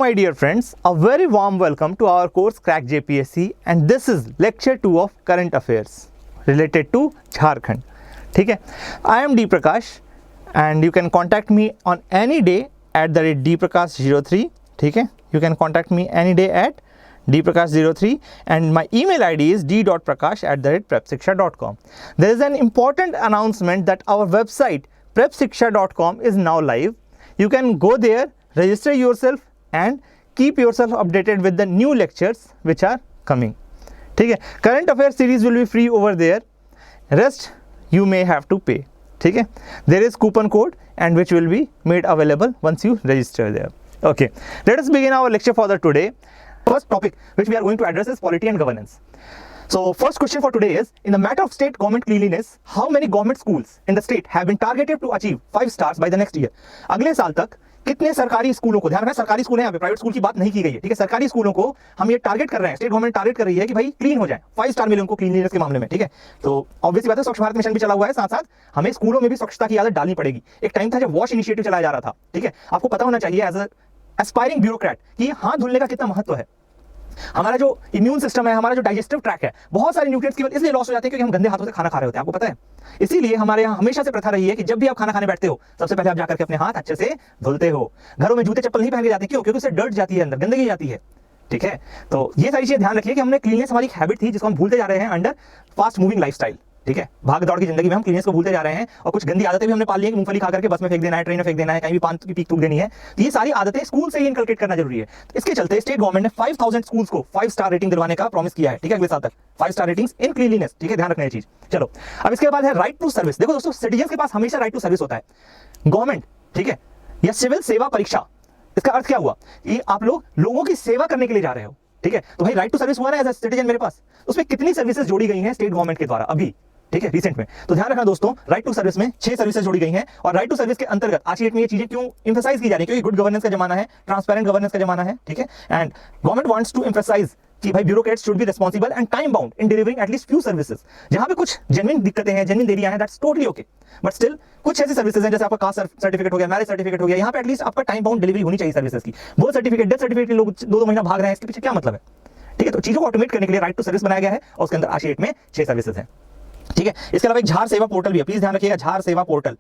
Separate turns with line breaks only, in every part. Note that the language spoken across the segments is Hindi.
my dear friends, a very warm welcome to our course Crack JPSC and this is lecture 2 of current affairs related to Jharkhand. ठीक है, I am D Prakash and you can contact me on any day at the rate dprakash03. ठीक है, you can contact me any day at dprakash03 and my email ID is d.prakash@prepsiksha.com. There is an important announcement that our website prepsiksha.com is now live. You can go there, register yourself and keep yourself updated with the new lectures which are coming. ठीक है, current affairs series will be free over there. Rest you may have to pay. ठीक है, there is coupon code and which will be made available once you register there. Okay, let us begin our lecture for the today. First topic which we are going to address is polity and governance. So first question for today is, in the matter of state government cleanliness, how many government schools in the state have been targeted to achieve 5 stars by the next year? अगले साल तक कितने सरकारी स्कूलों को, ध्यान रखना सरकारी स्कूल है, यहाँ पे प्राइवेट स्कूल की बात नहीं की गई है, ठीक है, सरकारी स्कूलों को हम ये टारगेट कर रहे हैं, स्टेट गवर्नमेंट टारगेट कर रही है कि भाई क्लीन हो जाए, 5 स्टार मिले उनको क्लीनलीनेस के मामले में, ठीक है। तो ऑब्वियसली बात है, स्वच्छ भारत मिशन भी चला हुआ है, साथ साथ हमें स्कूलों में भी स्वच्छता की आदत डालनी पड़ेगी। एक टाइम था जब वॉश इनिशिएटिव चलाया जा रहा था, ठीक है, आपको पता होना चाहिए एज एस्पायरिंग ब्यूरोक्रेट कि हाथ धुलने का कितना महत्व है। हमारा जो इम्यून सिस्टम है, हमारा जो डाइजेस्टिव ट्रैक है, बहुत सारे न्यूट्रिएंट्स केवल इसलिए लॉस हो जाते हैं क्योंकि हम गंदे हाथों से खाना खा रहे होते हैं, आपको पता है। इसीलिए हमारे यहाँ हमेशा से प्रथा रही है कि जब भी आप खाना खाने बैठते हो सबसे पहले आप जाकर के अपने हाथ अच्छे से धुलते हो। घरों में जूते चप्पल नहीं पहन के जाते, क्यों? क्योंकि उससे डर्ट जाती है, अंदर गंदगी जाती है, ठीक है। तो ये सारी चीजें ध्यान रखिए कि हमने क्लीननेस हमारी एक हैबिट थी जिसको हम भूलते जा रहे हैं अंडर फास्ट मूविंग लाइफस्टाइल, ठीक है। भाग दौड़ की जिंदगी में हम क्लीननेस को भूलते जा रहे हैं और कुछ गंदी आदतें भी हमने पाल ली है कि मूंगफली खा करके बस में फेंक देना है, ट्रेन में फेंक देना है, कहीं भी पान की पीक थूक देनी है। तो ये सारी आदतें स्कूल से ही इनकलकेट करना जरूरी है। तो इसके चलते स्टेट गवर्नमेंट ने 5000 स्कूल्स को 5 स्टार रेटिंग दिलवाने का प्रॉमिस किया है, ठीक है, अगले साल तक 5 स्टार रेटिंग्स इन क्लीनलीनेस, ठीक है, ध्यान रखना ये चीज। चलो अब इसके बाद है राइट टू सर्विस। देखो दोस्तों, सिटीजन के पास हमेशा राइट टू सर्विस होता है। गवर्नमेंट, ठीक है, या सिविल सेवा परीक्षा, इसका अर्थ क्या हुआ कि आप लोग लोगों की सेवा करने के लिए जा रहे हो, ठीक है। तो भाई राइट टू सर्विस हुआ ना एज अ सिटीजन मेरे पास, उसमें कितनी सर्विसेज जोड़ी गई हैं स्टेट गवर्नमेंट के द्वारा अभी, ठीक है, रिसेंट में। तो ध्यान रखना दोस्तों, राइट टू सर्विस में 6 सर्विसेज जोड़ी गई हैं और राइट टू सर्विस के अंतर्गत आज की डेट में ये चीजें क्यों एम्फसाइज की जा रही है? क्योंकि गुड गवर्नेंस का जमाना है, ट्रांसपेरेंट गवर्नेंस का जमाना है, ठीक है। And government wants to emphasise कि भाई bureaucrats should be responsible and time bound in delivering at least few services. जहां पे कुछ जेन्युइन दिक्कतें हैं, जेन्युइन देरियां हैं, that's totally okay, but still कुछ ऐसी सर्विसेज हैं जैसे आपका कास्ट सर्टिफिकेट हो गया, मैरिज सर्टिफिकेट हो गया, यहाँ पे एटलीस्ट आपका टाइम बाउंड डिलीवरी होनी चाहिए सर्विसेज की। वो सर्टिफिकेट, डेथ सर्टिफिकेट लोग 2-2 महीना भाग रहे हैं, इसके पीछे क्या मतलब है, ठीक है। तो चीजों को ऑटोमेट करने के लिए राइट टू सर्विस बनाया गया है और उसके अंदर आज की डेट में 6 सर्विसेज हैं, ठीक है। इसके अलावा एक झार सेवा पोर्टल भी है, प्लीज ध्यान रखिएगा, झार सेवा पोर्टल,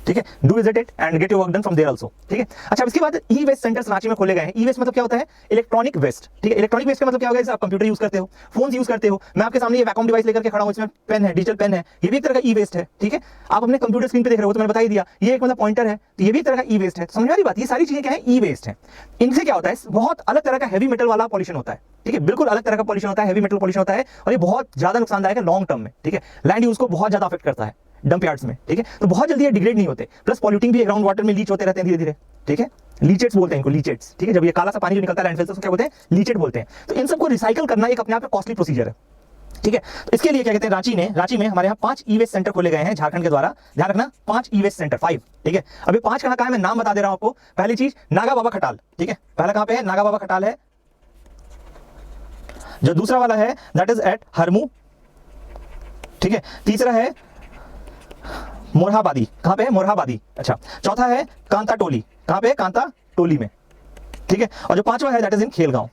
ठीक है, do visit it and get your work done from there also, ठीक है। अच्छा, इसके बाद ई वेस्ट सेंटर्स रांची में खोले गए हैं। ई वेस्ट मतलब क्या होता है? इलेक्ट्रॉनिक वेस्ट, ठीक है। इलेक्ट्रॉनिक वेस्ट का मतलब क्या होगा? जैसे आप कंप्यूटर यूज करते हो, फोन यूज करते हो, मैं आपके सामने ये वैक्यूम डिवाइस लेकर के खड़ा हूं, इसमें पेन है, डिजिटल पेन है, ये भी एक तरह का ई वेस्ट है, ठीक है। आप अपने कंप्यूटर स्क्रीन पे देख रहे हो तो मैंने बता ही दिया, ये एक मतलब पॉइंटर है, तो ये भी एक तरह का ई वेस्ट है। समझ वाली बात, ये सारी चीजें क्या है? ई वेस्ट है। इनसे क्या होता है? बहुत अलग तरह का हैवी मेटल वाला पॉल्यूशन होता है, ठीक है, बिल्कुल अलग तरह का पॉल्यूशन होता है, हैवी मेटल पॉल्यूशन होता है और ये बहुत ज्यादा नुकसानदायक है लॉन्ग टर्म में, ठीक है। लैंड यूज को बहुत ज्यादा अफेक्ट करता है, डंप यार्ड्स में, ठीक है। तो बहुत जल्दी ये डिग्रेड नहीं होते, प्लस पॉल्यूटिंग भी ग्राउंड वाटर में लीच होते रहते हैं धीरे धीरे, ठीक है। लीचेट्स बोलते हैं इनको, लीचेट्स, ठीक है। जब ये काला सा पानी जो निकलता है लैंडफिल से, उसको क्या बोलते हैं? लीचेट बोलते हैं। तो इन सबको रिसाइकल करना एक अपने आप में कॉस्टली प्रोसीजर है, ठीक है। तो इसके लिए क्या कहते हैं, रांची में हमारे यहाँ 5 ई वेस्ट सेंटर खोले गए हैं झारखंड के द्वारा। ध्यान रखना, 5 ई वेस्ट सेंटर, 5, ठीक है। अभी 5 कहाँ है मैं नाम बता दे रहा हूं आपको। पहली चीज नागा बाबा खटाल, ठीक है, पहला कहां पे है? नागा बाबा खटाल है। जो दूसरा वाला है दैट इज एट हरमू, ठीक है। तीसरा है मोरहाबादी, कहां पे है? मोरहाबादी, अच्छा। चौथा है कांता टोली, कहां पे है? कांता टोली में, ठीक है। और जो 5वां है दैट इज इन खेलगांव,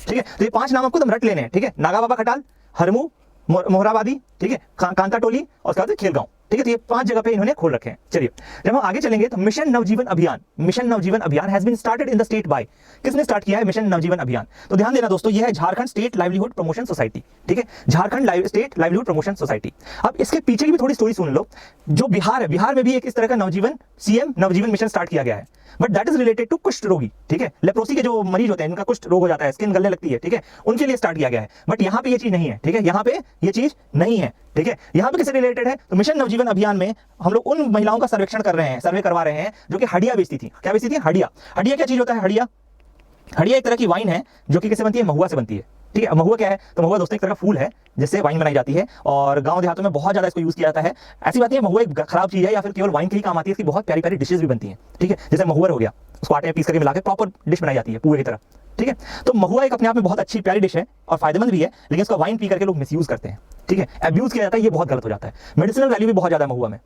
ठीक है। तो ये 5 नाम आपको रट लेने हैं, ठीक है। नागा बाबा खटाल, हरमू, मोहराबादी, ठीक है, कांता टोली और उसके बाद खेलगांव, ठीक है। तो ये 5 जगह पे इन्होंने खोल रखे हैं। चलिए जब हम आगे चलेंगे तो मिशन नवजीवन अभियान has been started in the state by, किसने स्टार्ट किया है मिशन नवजीवन अभियान? तो ध्यान देना दोस्तों, ये है Jharkhand state livelihood promotion society, ठीक है, Jharkhand state livelihood promotion society. अब इसके पीछे की भी थोड़ी स्टोरी सुन लो। जो बिहार है, बिहार में भी एक इस तरह का सीएम नवजीवन मिशन स्टार्ट किया गया है, but that is related to कुष्ठ रोगी, ठीक है। लेप्रोसी के जो मरीज होते हैं, इनका कुष्ठ रोग हो जाता है, स्किन गलने लगती है, ठीक है, उनके लिए स्टार्ट किया गया है। बट यहाँ पे ये चीज नहीं है, ठीक है, यहाँ पे ये चीज नहीं है, ठीक है। यहाँ पे किससे रिलेटेड है? तो मिशन नवजीवन अभियान में हम लोग उन महिलाओं का सर्वेक्षण कर रहे हैं, सर्वे करवा रहे हैं जो कि हडिया बेचती थी। क्या बेचती थी? हडिया। हडिया क्या चीज होता है? हडिया एक तरह की वाइन है जो कि किससे बनती है? महुआ से बनती है, ठीक है। महुआ क्या है? तो महुआ दोस्तों एक तरह का फूल है जिससे वाइन बनाई जाती है और गांव देहातों में बहुत ज्यादा इसको यूज किया जाता है। ऐसी बात नहीं है महुआ एक खराब चीज है या फिर केवल वाइन के ही काम आती है, इसकी बहुत प्यारी प्यारी डिशेज भी बनती हैं, ठीक है। जैसे महुआ हो गया, उसको आटे में पीस करके मिला के प्रॉपर डिश बनाई जाती है पुए की तरह, ठीक है। तो महुआ एक अपने आप में बहुत अच्छी प्यारी डिश है और फायदेमंद भी है, लेकिन इसका वाइन पी करके लोग मिसयूज करते हैं, ठीक है, अब्यूज किया जाता है, ये बहुत गलत हो जाता है। मेडिसिनल वैल्यू भी बहुत ज्यादा है महुआ में,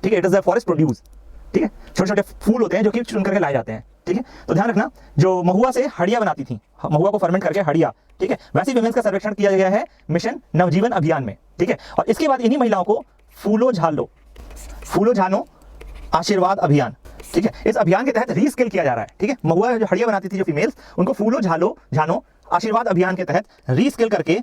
ठीक है। It is a forest produce, ठीक है, छोटे छोटे फूल होते हैं जो कि चुन करके लाए जाते हैं। ठीक है, तो ध्यान रखना, जो महुआ से हड़िया बनाती थी, महुआ को फर्मेंट करके हड़िया, ठीक है, वैसी विमेंस का सर्वेक्षण किया गया है मिशन नवजीवन अभियान में। ठीक है, और इसके बाद इन्हीं महिलाओं को फूलो झानो आशीर्वाद अभियान, ठीक है, इस अभियान के तहत रीस्किल किया जा रहा है। ठीक है, महुआ जो हड़िया बनाती थी जो फीमेल्स, उनको फूलो झानो आशीर्वाद अभियान के तहत रीस्किल करके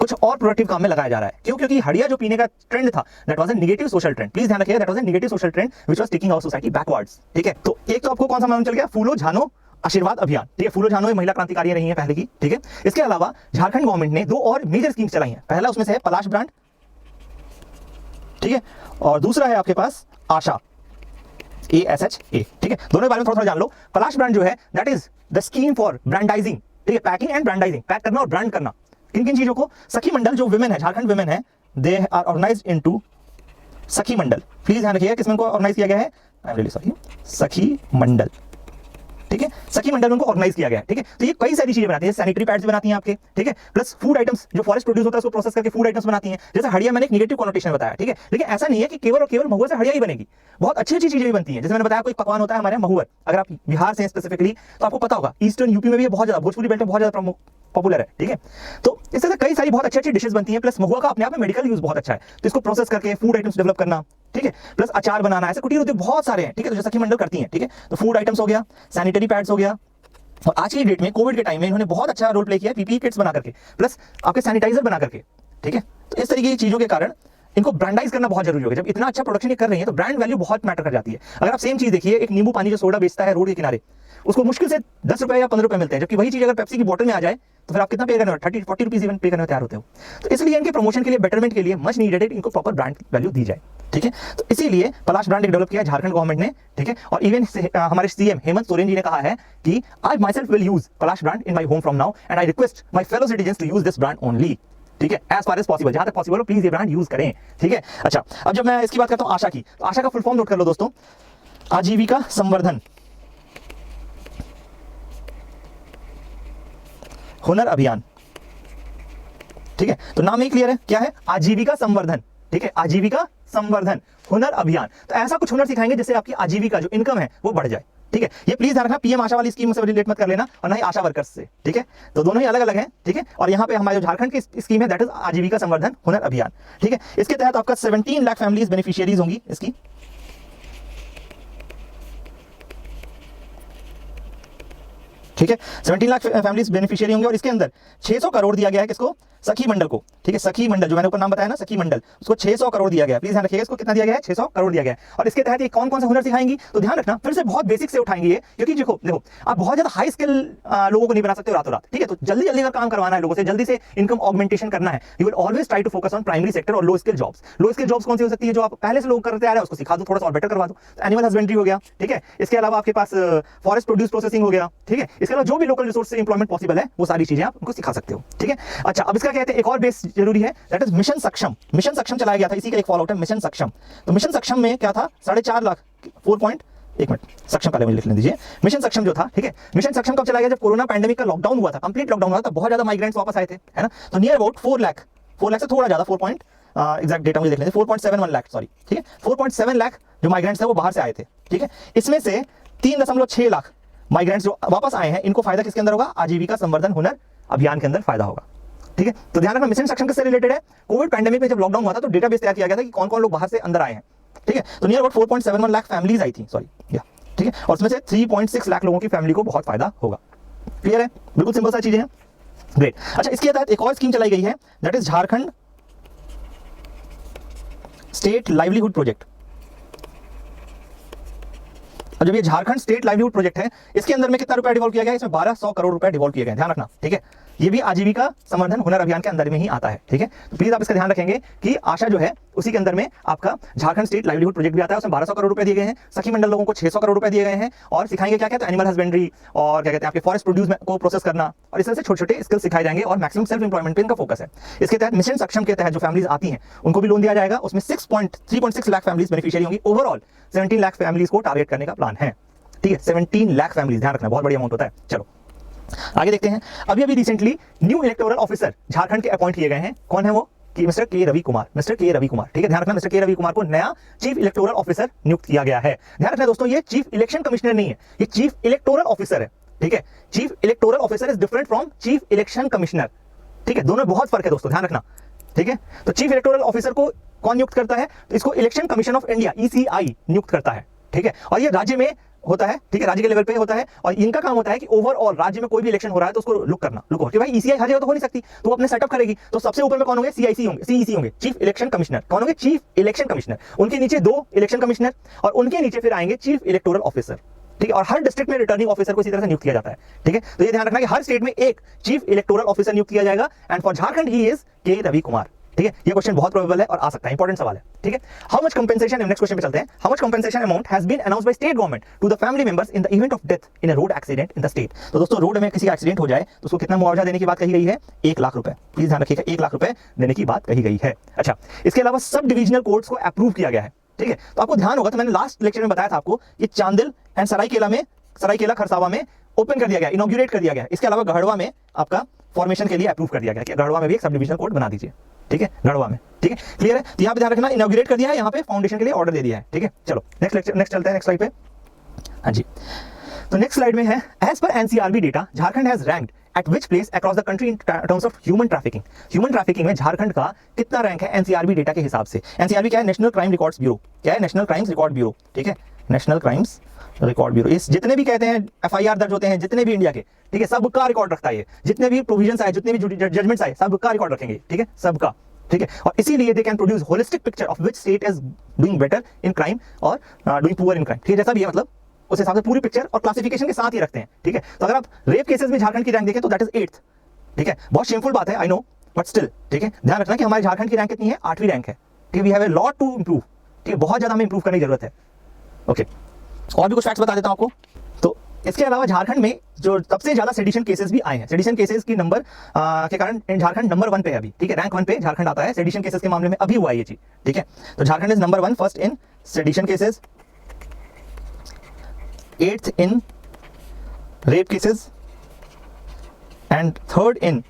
कुछ और प्रोडक्टिव काम में लगाया जा रहा है। क्यों? क्योंकि हड़िया जो पीने का ट्रेंड था, that was a negative social trend. Please ध्यान रखिएगा, that was a negative social trend which was taking our society backwards. ठीक है, तो एक तो आपको कौन सा मालूम चल गया, फूलो झानो आशीर्वाद अभियान। ठीक है, फूलो झानो महिला क्रांतिकारी रही है पहले की। ठीक है, इसके अलावा झारखंड गवर्नमेंट ने 2 और मेजर स्कीम्स चलाई हैं। पहला उसमें से है पलाश ब्रांड, ठीक है, और दूसरा है आपके पास आशा, ASHA। ठीक है, दोनों के बारे में थोड़ा जान लो। पलाश ब्रांड जो है that is the scheme for brandising, ठीक है, पैकिंग एंड ब्रांडाइजिंग, पैक करना और ब्रांड करना। किन किन चीजों को? सखी मंडल जो विमेन है, झारखंड विमेन है, दे आर ऑर्गेनाइज्ड इनटू सखी मंडल। प्लीज ध्यान रखिएगा किसमें को ऑर्गेनाइज किया गया है, आई एम रियली सॉरी, सखी मंडल। ठीक है, सखी मंडल उनको ऑर्गेनाइज किया गया है। ठीक है, तो ये कई सारी चीजें बनाती है, सैनिटरी पैड्स बनाती हैं आपके, ठीक है, प्लस फूड आइटम्स जो फॉरेस्ट प्रोड्यूस होता है उसको प्रोसेस करके फूड आइटम्स बनाती हैं। जैसे हड़िया मैंने एक नेगेटिव कॉनोटेशन बताया, ठीक है, लेकिन ऐसा नहीं है कि केवल और केवल महुआ से हड़िया ही बनेगी, बहुत अच्छी अच्छी चीजें भी बनती हैं। जैसे मैंने बताया कोई पकवान होता है हमारे महुअर, अगर आप बिहार से स्पेसिफिकली तो आपको पता होगा, ईस्टर्न यूपी में भी बहुत ज्यादा, भोजपुरी बेल्ट में बहुत ज्यादा पॉपुलर है। ठीक है, तो इस तरह से कई सारी बहुत अच्छी अच्छी डिशेस बनती हैं, प्लस महुआ का अपने आप में मेडिकल यूज बहुत अच्छा है, तो इसको प्रोसेस करके फूड आइटम्स डेवलप करना, ठीक है, प्लस अचार बनाना, ऐसे कुटीर उद्योग बहुत सारे हैं। ठीक है, तो जो सखी मंडल करती हैं, ठीक है, तो फूड आइटम्स हो गया, सैनिटरी पैड्स हो गया, और आज की डेट में कोविड के टाइम में इन्होंने बहुत अच्छा रोल प्ले किया है, पीपीई किट्स बना करके, प्लस आपके सैनिटाइजर बना करके। ठीक है, तो इस तरीके की चीजों के कारण इनको ब्रांडाइज करना बहुत जरूरी होगा। जब इतना अच्छा प्रोडक्शन ये कर रही है तो ब्रांड वैल्यू बहुत मैटर कर जाती है। अगर आप सेम चीज देखिए, एक नींबू पानी जो सोडा बेचता है रोड के किनारे, उसको मुश्किल से 10 रुपए या 15 रुपए मिलते हैं, जबकि वही चीज अगर पेप्सी की बोतल में आ जाए तो फिर आप कितना पे करने, 30-40 रुपीज इवन पे करने तैयार होते हो। तो इसलिए इनके प्रमोशन के लिए, बेटरमेंट के लिए मच नीडेड इनको प्रॉपर ब्रांड वैल्यू दी जाए। ठीक है, तो इसीलिए पलाश ब्रांड डेवलप किया है झारखंड गवर्नमेंट ने। ठीक है, और इवन हमारे सीएम हेमंत सोरेन जी ने कहा है कि I myself will use Palash brand in my home from now and I request my fellow citizens to use this brand only. ठीक है, एज फार एज पॉसिबल, जहां तक पॉसिबल हो प्लीज ये ब्रांड यूज करें। ठीक है, अच्छा, अब जब मैं इसकी बात करता हूं आशा की, तो आशा का फुल फॉर्म नोट कर लो दोस्तों, आजीविका संवर्धन हुनर अभियान। ठीक है, तो नाम ही क्लियर है, क्या है, आजीविका संवर्धन। ठीक है, आजीविका संवर्धन हुनर अभियान। तो ऐसा कुछ हुनर सिखाएंगे जिससे आपकी आजीविका जो इनकम है वो बढ़ जाए। ठीक है, ये प्लीज ध्यान रखना, पीएम आशा वाली स्कीम से रिलेट मत कर लेना, और ना ही आशा वर्कर्स से। ठीक है, तो दोनों ही अलग अलग हैं। ठीक है, और यहाँ पे हमारे जो झारखंड की स्कीम है दैट इज आजीविका संवर्धन हुनर अभियान। ठीक है, इसके तहत आपका 17 लाख फैमिलीज बेनिफिशियरीज होंगी इसकी। ठीक है, 17 लाख फैमिलीज बेनिफिशियरी होंगे, और इसके अंदर 600 करोड़ दिया गया है किसको, सखी मंडल को। ठीक है, सखी मंडल जो मैंने ऊपर नाम बताया ना, सखी मंडल, उसको 600 करोड़ दिया गया। प्लीज ध्यान रखिएगा, इसको कितना दिया गया है, 600 करोड़ दिया गया है। और इसके तहत ये कौन कौन से हुनर सिखाएंगी, तो ध्यान रखना फिर से बहुत बेसिक से उठाएंगे ये, क्योंकि देखो आप बहुत ज्यादा हाई स्किल लोगों को नहीं बना सकते हो रातों रात। ठीक है, तो जल्दी जल्दी अगर काम करवाना है लोगों से, जल्दी से इनकम ऑगमेंटेशन करना है, you will always try to focus on primary sector और low skill jobs. Low skill jobs कौन सी हो सकती है, जो आप पहले से लोग करते आ रहे हैं उसको सिखा दो, थोड़ा सा और बेटर करवा दो। एनिमल हस्बेंड्री हो गया। ठीक है, इसके अलावा आपके पास फॉरेस्ट प्रोड्यूस प्रोसेसिंग हो गया। ठीक है, इसके अलावा जो भी लोकल रिसोर्स से इंप्लॉयमेंट पॉसिबल है वो सारी चीजें आप उनको सिखा सकते हो। ठीक है, अच्छा, अब इसका कहते हैं एक और बेस जरूरी है, दैट इज मिशन सक्षम। मिशन सक्षम चलाया गया था, इसी का एक फॉलोआउट है मिशन सक्षम। तो मिशन सक्षम में क्या था, 4.5 लाख, 1 मिनट, सक्षम पहले मुझे लिख लेने दीजिए। मिशन सक्षम जो था, ठीक है, मिशन सक्षम कब चलाया गया, जब कोरोना पैंडेमिक का लॉकडाउन हुआ था, कंप्लीट लॉकडाउन हुआ था, बहुत ज्यादा माइग्रेंट्स वापस आए थे, है ना। तो नियर अबाउट 4 लाख से थोड़ा ज्यादा, एग्जैक्ट डेटा मुझे देख लेते, 4.71 लाख, सॉरी, ठीक है, 4.7 लाख जो माइग्रेंट्स थे वो बाहर से आए थे। ठीक है, इसमें से 3.6 लाख माइग्रेंट्स जो वापस आए हैं, इनको फायदा किसके अंदर होगा, आजीविका संवर्धन हुनर अभियान के अंदर फायदा होगा। ठीक है, तो ध्यान रखना, मिशन सक्षम किससे रिलेटेड है, कोविड पैंडेमिक में जब लॉकडाउन हुआ था तो डेटाबेस तैयार किया गया था कि कौन कौन लोग बाहर से अंदर आए हैं। ठीक है, तो नियर अबाउट 4.71 लाख फैमिलीज आई थी, सॉरी, या ठीक है, और उसमें से 3.6 लाख लोगों की फैमिली को बहुत फायदा होगा। क्लियर है, बिल्कुल सिंपल सा चीजें हैं। ग्रेट, अच्छा, इसके तहत एक और स्कीम चलाई गई है, that is Jharkhand state livelihood project. अब जब ये झारखंड स्टेट लाइवलीहुड प्रोजेक्ट है, इसके अंदर में कितना रुपया डिवॉल्व किया गया है, इसमें 1200 करोड़ रुपए डिवॉल्व किए गए, ध्यान रखना। ठीक है, ये भी आजीविका संवर्धन हुनर अभियान के अंदर में ही आता है। ठीक है, तो प्लीज आप इसका ध्यान रखेंगे कि आशा जो है उसी के अंदर में आपका झारखंड स्टेट लाइवलीहुड प्रोजेक्ट भी आता है, उसमें 1200 करोड़ रुपए दिए गए हैं, सखी मंडल लोगों को 600 करोड़ रुपए दिए गए हैं, और सिखाएंगे क्या कहते हैं, एनिमल हस्बेंड्री, और क्या कहते हैं आपके फॉरेस्ट प्रोड्यूस को प्रोसेस करना, और इस तरह से छोटे छोटे स्किल्स सिखाए जाएंगे, और मैक्सिमम सेल्फ एम्प्लॉयमेंट पे इनका फोकस है। इसके तहत मिशन सक्षम के तहत जो फैमिलीज आती हैं उनको भी लोन दिया जाएगा, उसमें 3.6 लाख फैमिलीज बेनिफिशियरी होंगी। ओवरऑल 17 लाख फैमिलीज को टारगेट करने का प्लान है। ठीक है, 17 लाख फैमिलीज, ध्यान रखना, बहुत बड़ी अमाउंट होता है। चलो आगे देखते हैं, अभी recently new electoral officer Jharkhand के अपॉइंट किए गए हैं। कौन है वो, कि मिस्टर के रवि कुमार, मिस्टर के रवि कुमार, ठीक है, ध्यान रखना मिस्टर के रवि कुमार को नया चीफ इलेक्टोरल ऑफिसर नियुक्त किया गया है। ध्यान रखना दोस्तों, ये चीफ इलेक्शन कमिश्नर नहीं है, ये चीफ इलेक्टोरल ऑफिसर है, ठीक है। Chief electoral officer is different from chief election commissioner, ठीक है, दोनों में बहुत फर्क है दोस्तों, ध्यान रखना, ठीक है। तो चीफ इलेक्टोरल ऑफिसर को कौन नियुक्त करता है? तो इसको election commission of India ECI नियुक्त करता है, ठीक है। और ये राज्य में होता है, ठीक है, राज्य के लेवल पे होता है, और इनका काम होता है कि ओवरऑल राज्य में कोई भी इलेक्शन हो रहा है तो उसको लुक करना, लुक हो कि भाई ECI हर जगह तो हो नहीं सकती, तो वो अपने सेटअप करेगी। तो सबसे ऊपर में कौन होंगे? CIC होंगे, CEC होंगे, चीफ इलेक्शन कमिश्नर। कौन होंगे? Chief election commissioner. उनके नीचे 2 इलेक्शन कमिश्नर और उनके नीचे फिर आएंगे चीफ इलेक्टोरल ऑफिसर, ठीक है। और हर डिस्ट्रिक्ट में रिटर्निंग ऑफिसर को इसी तरह से नियुक्त किया जाता है, ठीक है। तो ये ध्यान रखना कि हर स्टेट में एक चीफ इलेक्टोरल ऑफिसर नियुक्त किया जाएगा। And for Jharkhand he is के रवि कुमार, ठीक है। ये क्वेश्चन बहुत प्रोबेबल है और आ सकता है, इंपॉर्टेंट सवाल है, ठीक है। How much compensation, next question पे चलते हैं। How much compensation amount has been announced by state government to the family members in the event of death in a road accident in the state. तो दोस्तों रोड में किसी का एक्सीडेंट हो जाए तो उसको कितना मुआवजा देने की बात कही गई है? 1 लाख रुपए, प्लीज ध्यान रखिएगा, 1 लाख रुपए देने की बात कही गई है। अच्छा, इसके अलावा सब डिविजनल कोर्ट्स को अप्रूव किया गया है, ठीक है। तो आपको ध्यान होगा, तो मैंने लास्ट लेक्चर में बताया था आपको, ये चांदिल एंड सरायकेला खरसावा में ओपन कर दिया गया, इनॉग्रेट कर दिया गया। इसके अलावा गढ़वा में आपका फॉर्मेशन के लिए अप्रूव कर दिया गया कि गढ़वा में भी एक सब डिविजनल कोर्ट बना दीजिए, ठीक है, गढ़वा में, ठीक है, क्लियर है। तो यहाँ पे ध्यान रखना, इनॉग्रेट कर दिया है, यहाँ पे फाउंडेशन के लिए ऑर्डर दे दिया है, ठीक है। चलो नेक्स्ट चलते हैं, नेक्स्ट स्लाइड पे। हाँ जी, तो नेक्स्ट स्लाइड में है, as per NCRB data Jharkhand has ranked at which place across the country in terms of human trafficking. Human trafficking में झारखंड का कितना रैंक है NCRB डेटा के हिसाब से? NCRB क्या है? National crime records bureau. क्या है? नेशनल क्राइम्स रिकॉर्ड ब्यूरो, ठीक है, नेशनल क्राइम्स रिकॉर्ड ब्यूरो। इस जितने भी कहते हैं FIR दर्ज होते हैं जितने भी इंडिया के, ठीक है, सबका रिकॉर्ड रखता है ये। जितने भी प्रोविजंस आए, जितने भी जजमेंट्स आए, सबका रिकॉर्ड रखेंगे, ठीक है, सबका, ठीक है। और इसीलिए they can produce holistic picture of which state is doing better in crime और डूइंग पुअर इन क्राइम, ठीक है, जैसा भी है, मतलब उस हिसाब से पूरी पिक्चर और क्लासिफिकेशन के साथ ही रखते हैं, ठीक है। तो अगर आप रेप केसेस में झारखंड की रैंक देखें तो दैट इज 8th, ठीक है। बहुत शेमफुल बात है, आई नो, बट स्टिल, ठीक है, ध्यान रखना कि हमारे झारखंड की रैंक कितनी है? 8वीं रैंक है, ठीक है। We have a lot to improve, ठीक है, बहुत ज्यादा हमें इंप्रूव करने की जरूरत है, ओके। और भी कुछ फैक्ट्स बता देता हूं आपको। तो इसके अलावा झारखंड में जो सबसे ज्यादा सेडिशन केसेस भी आए हैं, सेडिशन केसेस की नंबर के कारण झारखंड नंबर 1 पे है अभी, ठीक है, रैंक 1 पे झारखंड आता है सेडिशन केसेस के मामले में, अभी हुआ है ये चीज, ठीक है। तो Jharkhand is number 1 first in sedition cases, 8th in rape cases and 3rd in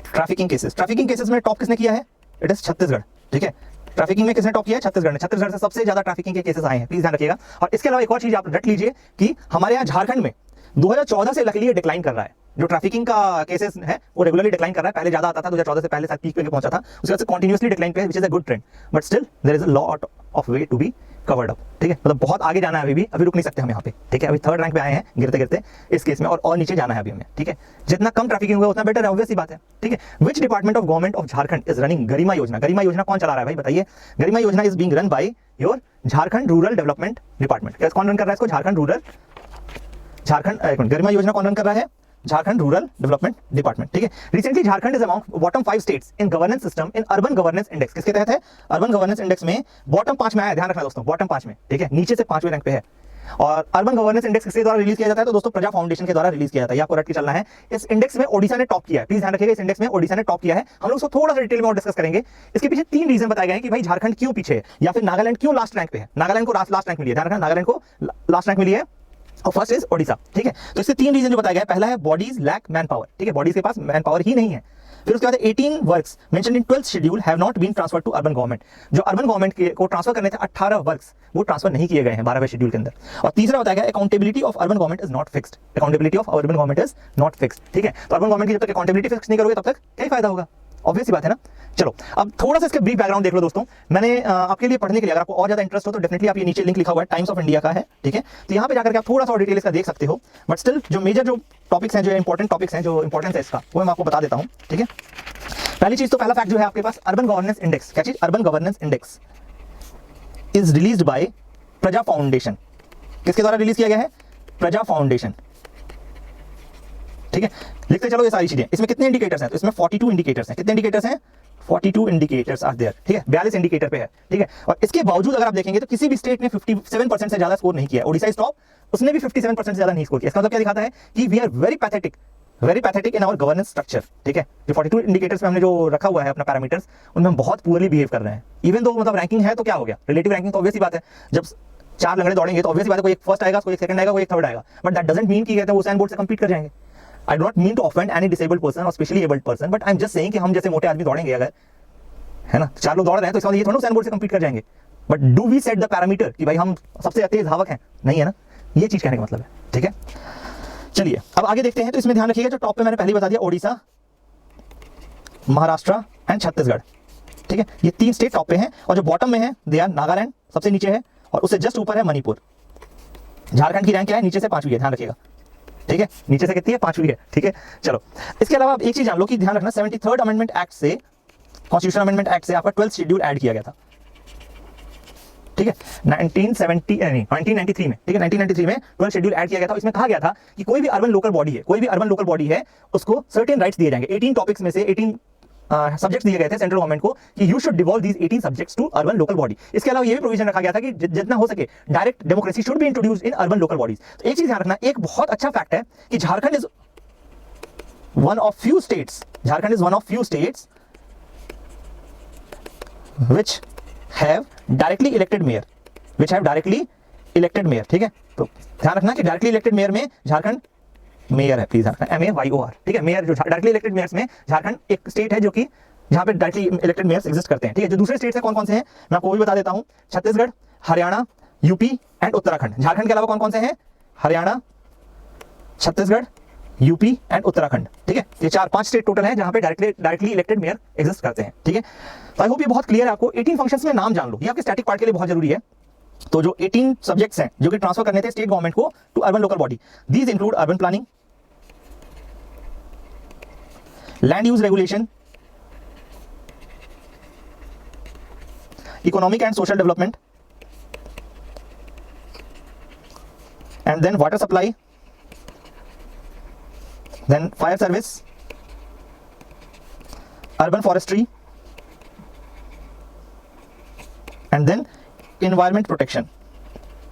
trafficking cases. Trafficking cases में टॉप किसने किया है? इट इज छत्तीसगढ़, ठीक है। ट्रैफिकिंग में किसने टॉप किया है? छत्तीसगढ़ ने। छत्तीसगढ़ से सबसे ज्यादा ट्रैफिकिंग के केसेस आए हैं, प्लीज ध्यान रखिएगा। और इसके अलावा एक और चीज आप रट लीजिए कि हमारे यहाँ झारखंड में 2014 से लकीली डिक्लाइन कर रहा है, जो ट्रैफिकिंग का केसेस है वो रेगुलरली डिक्लाइन कर रहा है। पहले ज्यादा आता था, 2014 से पहले पीक पे पहुंचा था, उसके बाद से कंटिन्यूअसली डिक्लाइन पे है, which is a good trend, but still there is a lot of way to be covered up, ठीक है। मतलब बहुत आगे जाना है, अभी रुक नहीं सकते हम यहाँ पे, ठीक है। अभी 3rd रैंक पे आए हैं गिरते गिरते इस केस में, और नीचे जाना है अभी हमें, ठीक है। जितना कम ट्रैफिकिंग होगा उतना बेटर है, ऑब्वियस सी बात है, ठीक है। Which department of government of Jharkhand is running Garima Yojana? Garima योजना कौन चला रहा है भाई, बताइए। गरिमा योजना is being run by your Jharkhand rural development department. कौन रन कर रहा है इसको? गरिमा योजना कौन रन कर रहा है? झारखंड रूरल डेवलपमेंट डिपार्टमेंट, ठीक है। Recently Jharkhand is among bottom 5 states in governance system in urban governance index. किसके तहत है? अर्बन गवर्नेंस इंडेक्स में बॉटम 5 में आया, ध्यान रखना दोस्तों, बॉटम 5 में, ठीक है, नीचे से 5वें रैंक पे है। और अर्बन गवर्नेंस इंडेक्स किसके द्वारा रिलीज किया जाता है? तो दोस्तों प्रजा फाउंडेशन के द्वारा रिलीज किया जाता है, ये आपको रट के चलना है। इस इंडेक्स में ओडिशा ने टॉप किया है, प्लीज ध्यान रखिएगा, इस इंडेक्स में ओडिशा ने टॉप किया है। हम लोग इसको थोड़ा सा डिटेल में और डिस्कस करेंगे। इसके पीछे 3 रीजन बताए गए हैं कि भाई झारखंड क्यों पीछे है, या फिर नागालैंड क्यों लास्ट रैंक पे है। नागालैंड को लास्ट रैंक मिली है, ध्यान रखना, नागालैंड को लास्ट रैंक मिली है, और फर्स्ट इज ओडिशा, ठीक है। तो इसके 3 रीजन जो बताया गया है, पहला है बॉडीज लैक मैन पावर, ठीक है, बॉडीज के पास मैन पावर ही नहीं है। फिर उसके बाद 18 works mentioned in 12th schedule have not been transferred to urban government. जो अर्बन गवर्नमेंट को ट्रांसफर करने थे 18 वर्क्स, वो ट्रांसफर नहीं किए गए हैं 12वें शेड्यूल के अंदर। और तीसरा बताया गया accountability of urban government is not fixed. Accountability of urban government is not fixed, ठीक है। तो अर्बन गवर्नमेंट की जब तक अकाउंटेबिलिटी फिक्स नहीं करोगे तब तक क्या फायदा होगा, ऑब्वियस सी बात है ना। चलो अब थोड़ा सा इसके ब्रीफ बैकग्राउंड देख लो दोस्तों। मैंने आपके लिए पढ़ने के लिए, अगर आपको और ज्यादा इंटरेस्ट हो तो डेफिनेटली आप ये नीचे लिंक लिखा हुआ है टाइम्स ऑफ इंडिया का है, ठीक है। तो यहाँ पे जाकर के आप थोड़ा सा और डिटेल इसका देख सकते हो, बट स्टिल जो मेजर जो टॉपिक्स हैं, जो इंपॉर्टेंट टॉपिक्स हैं, जो इंपॉर्टेंस है इसका, वो मैं आपको बता देता हूँ, ठीक है। पहली चीज तो पहला फैक्ट जो है आपके पास, अर्बन गवर्नेंस इंडेक्स। क्या चीज? Urban governance index is released by प्रजा फाउंडेशन। किसके द्वारा रिलीज किया गया है? प्रजा फाउंडेशन, ठीक है। लिखते चलो ये सारी चीजें। इसमें कितने इंडिकेटर्स हैं? तो इसमें 42 इंडिकेटर्स हैं। कितने इंडिकेटर्स हैं? 42 इंडिकेटर्स आर देयर, ठीक है, 42 इंडिकेटर पे है, ठीक है। और इसके बावजूद अगर आप देखेंगे तो किसी भी स्टेट ने 57% से ज्यादा स्कोर नहीं किया। ओडिशा इज टॉप, उसने भी 57% से ज्यादा नहीं स्कोर किया। इसका मतलब क्या दिखाता है कि we are very pathetic in our governance structure, ठीक है। जो 42 इंडिकेटर्स में हमने जो रखा हुआ है अपना पैरामीटर्स, उनमें हम बहुत पुअरली बिहेव कर रहे हैं। इवन दो मतलब रैंकिंग है तो क्या हो गया, रिलेटिव रैंकिंग तो ऑब्वियस सी बात है, जब 4 लंगड़े दौड़ेंगे तो ऑब्वियस बात है कोई एक फर्स्ट आएगा, कोई एक सेकंड आएगा, कोई एक थर्ड आएगा, बट दैट डजंट मीन कि कहते हैं उसेन बोल्ट से कंपीट कर जाएंगे। I don't mean to offend any disabled person और specially abled person, but I am just saying कि हम जैसे मोटे आदमी दौड़ेंगे अगर, है ना, 4 लोग दौड़ रहे हैं तो इसका मतलब ये थोड़ा सैन बोल्ट से कंपीट कर जाएंगे, but do we set the parameter कि भाई हम सबसे तेज धावक हैं, नहीं है ना, ये चीज कहने का मतलब है। ठीक है, चलिए अब आगे देखते हैं। तो इसमें ध्यान रखिएगा, जो टॉप पे मैंने पहले बता दिया, ओडिशा, महाराष्ट्र एंड छत्तीसगढ़। ठीक है, ये 3 स्टेट टॉप पे हैं, और जो बॉटम में है दे आर नागालैंड सबसे नीचे है, और उससे जस्ट ऊपर है मणिपुर। झारखंड की रैंक क्या है, नीचे से 5वीं है, ध्यान रखिएगा। ठीक है, नीचे से कितनी है, 5वीं है। ठीक है, चलो इसके अलावा आप एक चीज जान लो कि ध्यान रखना, 73rd अमेंडमेंट एक्ट से, कॉन्स्टिट्यूशन अमेंडमेंट एक्ट से आपका 12th शेड्यूल ऐड किया गया था। ठीक है, 1993 में, ठीक है, 1993 में 12th शेड्यूल ऐड किया गया था। इसमें कहा गया था कि कोई भी अर्बन लोकल बॉडी है, कोई भी अर्बन लोकल बॉडी है, उसको सर्टेन राइट्स दिए जाएंगे। 18 टॉपिक्स में से 18 सब्जेक्ट्स दिए गए थे सेंट्रल गवर्नमेंट को कि you should devolve these 18 subjects to urban local body. इसके अलावा ये भी प्रोविजन रखा गया था कि जितना हो सके direct democracy should be introduced in urban local bodies. तो एक चीज ध्यान रखना, एक बहुत अच्छा फैक्ट है कि Jharkhand is one of few states, Jharkhand is one of few states which have directly elected mayor, which have directly elected mayor। ठीक है, तो ध्यान रखना कि डायरेक्टली इलेक्टेड मेयर में झारखंड मेयर है, प्लीज MAYOR। ठीक है, मेयर जो डायरेक्टली इलेक्टेड मेयर्स में झारखंड एक स्टेट है जो कि जहां पे डायरेक्टली इलेक्टेड मेयर्स एग्जिस्ट करते हैं। ठीक है, जो दूसरे स्टेट्स हैं कौन कौन से हैं मैं आपको भी बता देता हूं, छत्तीसगढ़, हरियाणा, यूपी एंड उत्तराखंड। झारखंड के अलावा कौन कौन से हैं, हरियाणा, छत्तीसगढ़, यूपी एंड उत्तराखंड। ठीक है, ये 4-5 स्टेट टोटल है जहां पे डायरेक्टली इलेक्टेड मेयर एग्जिस्ट करते हैं। ठीक है, तो आई होप ये बहुत क्लियर है आपको। 18 फंक्शंस में नाम जान लो, ये आपके स्टैटिक पार्ट के लिए बहुत जरूरी है। तो जो 18 सब्जेक्ट्स हैं जो कि ट्रांसफर करने थे स्टेट गवर्नमेंट को to urban local body, these include urban planning, land use regulation, economic and social development, and then water supply, then fire service, urban forestry, and then environment protection।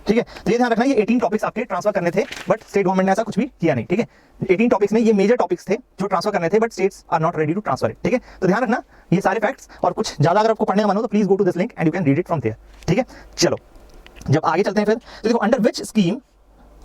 ठीक है, तो ये ध्यान रखना, ये 18 टॉपिक्स आपके ट्रांसफर करने थे, बट स्टेट गवर्नमेंट ने ऐसा कुछ भी किया नहीं। ठीक है, 18 टॉपिक्स में ये मेजर टॉपिक्स थे जो ट्रांसफर करने थे, but states are not ready to transfer it. ठीक है, तो ध्यान रखना ये सारे फैक्ट्स, और कुछ ज्यादा अगर आपको पढ़ने का मन हो तो please go to this link and you can read it from there. ठीक है, चलो जब आगे चलते हैं फिर, तो देखो under which scheme,